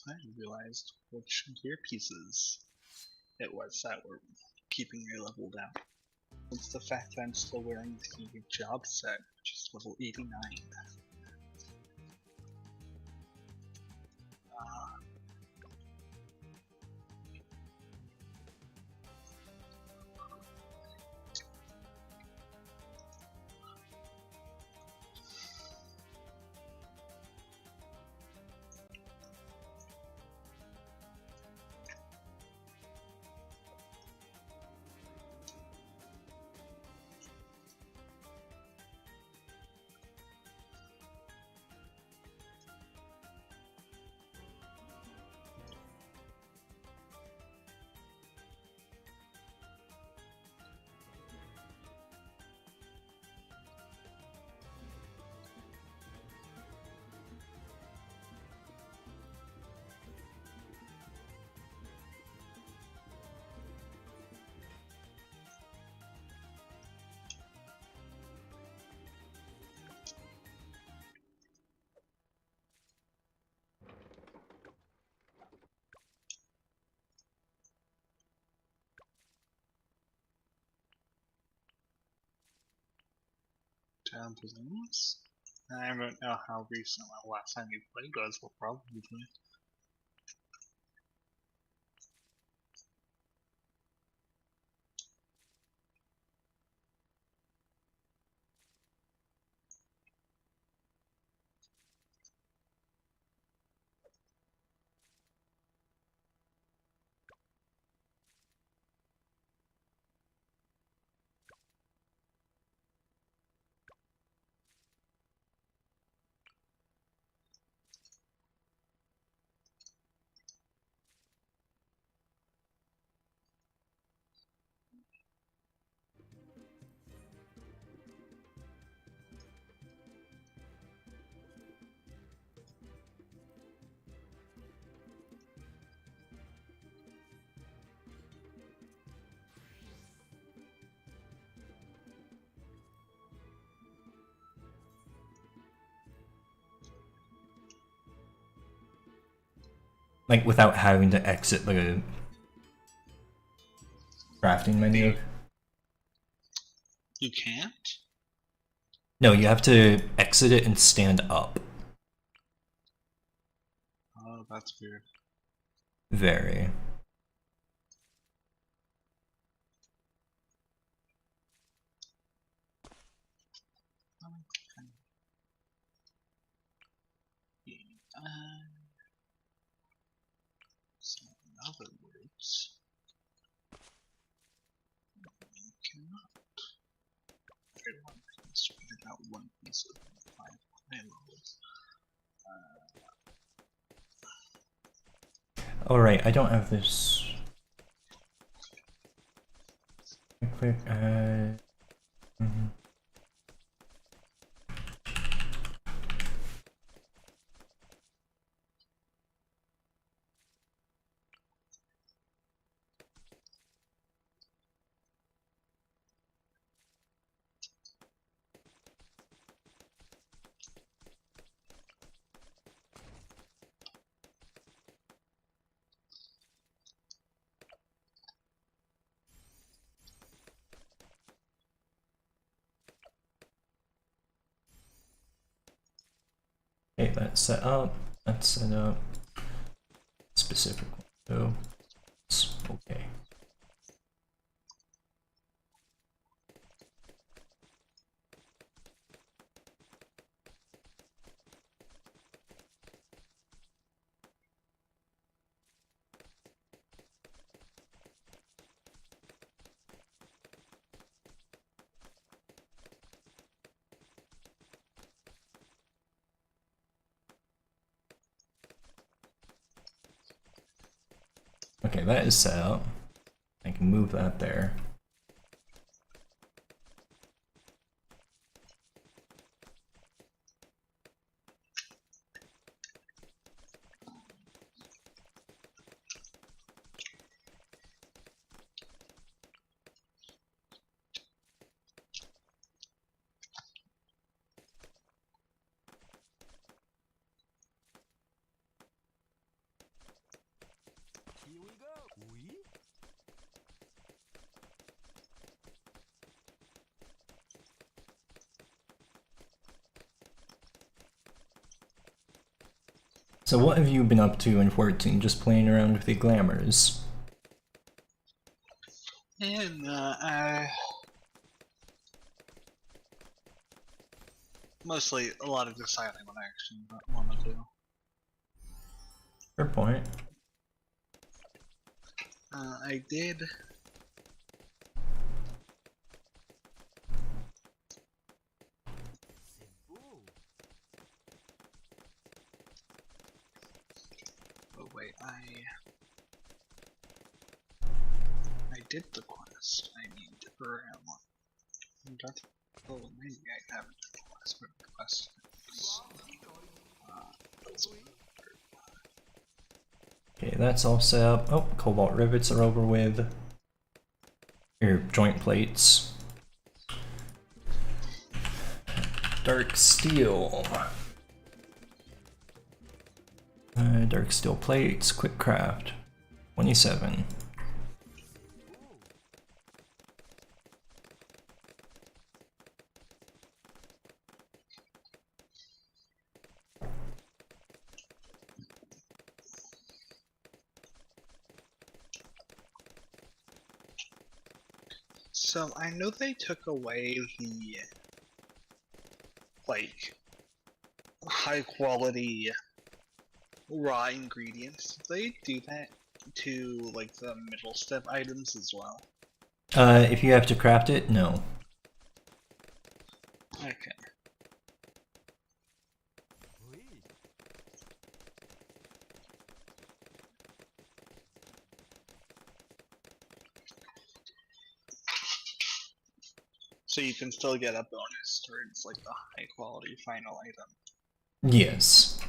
I realized which gear pieces it was that were keeping your level down. It's the fact that I'm still wearing the job set, which is level 89. balloons? I don't know how recent the last time you played was, but probably. Like, without having to exit the crafting menu? You can't? No, you have to exit it and stand up. Oh, that's weird. Very. So in other words, you cannot. Everyone has figured out one piece of 5 high levels. Alright, I don't have this. Quick, Okay, that's set up. That's set up. Specific window. Okay. Okay, that is set up. I can move that there. Here we go. Oui? So what have you been up to in 14? Just playing around with the glamours? And mostly a lot of deciding what I actually want to do. Fair point. I did. Oh wait, I did the quest. I need oh, maybe I haven't done the quest, but the quest is, Okay, that's all set up. Oh, cobalt rivets are over with. Your joint plates. Dark steel. Dark steel plates, quick craft. 27. So I know they took away the like high quality raw ingredients. Did they do that to like the middle step items as well? If you have to craft it, no. Okay. So you can still get a bonus towards like the high quality final item. Yes.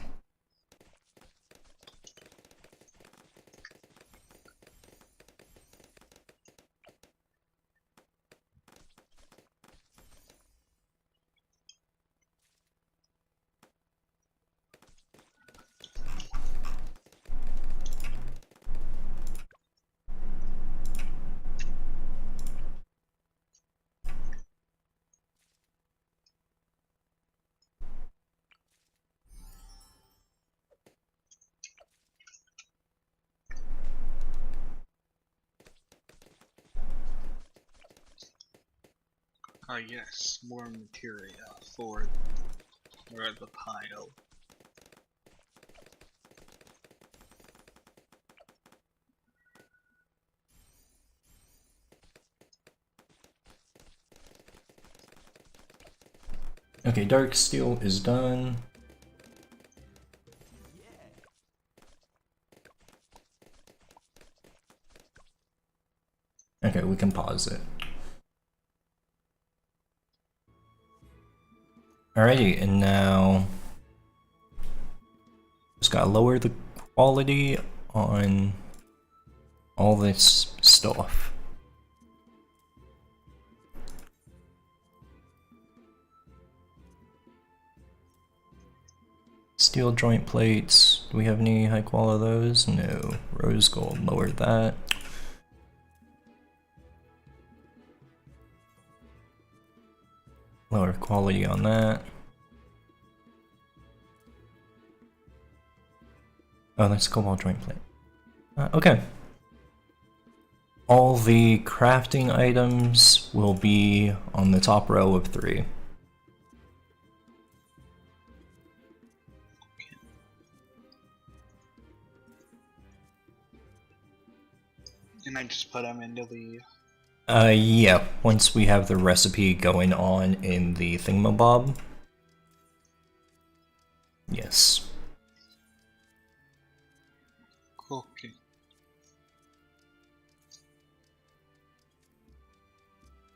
Ah yes, more materia for the pile. Okay, dark steel is done. Okay, we can pause it. Alrighty, and now just gotta lower the quality on all this stuff. Steel joint plates. Do we have any high quality of those? No. Rose gold, lower that. Lower quality on that. Oh, that's cobalt joint plate. Okay. All the crafting items will be on the top row of 3. And I just put them into the... Yeah, once we have the recipe going on in the thingamabob. Yes. Okay.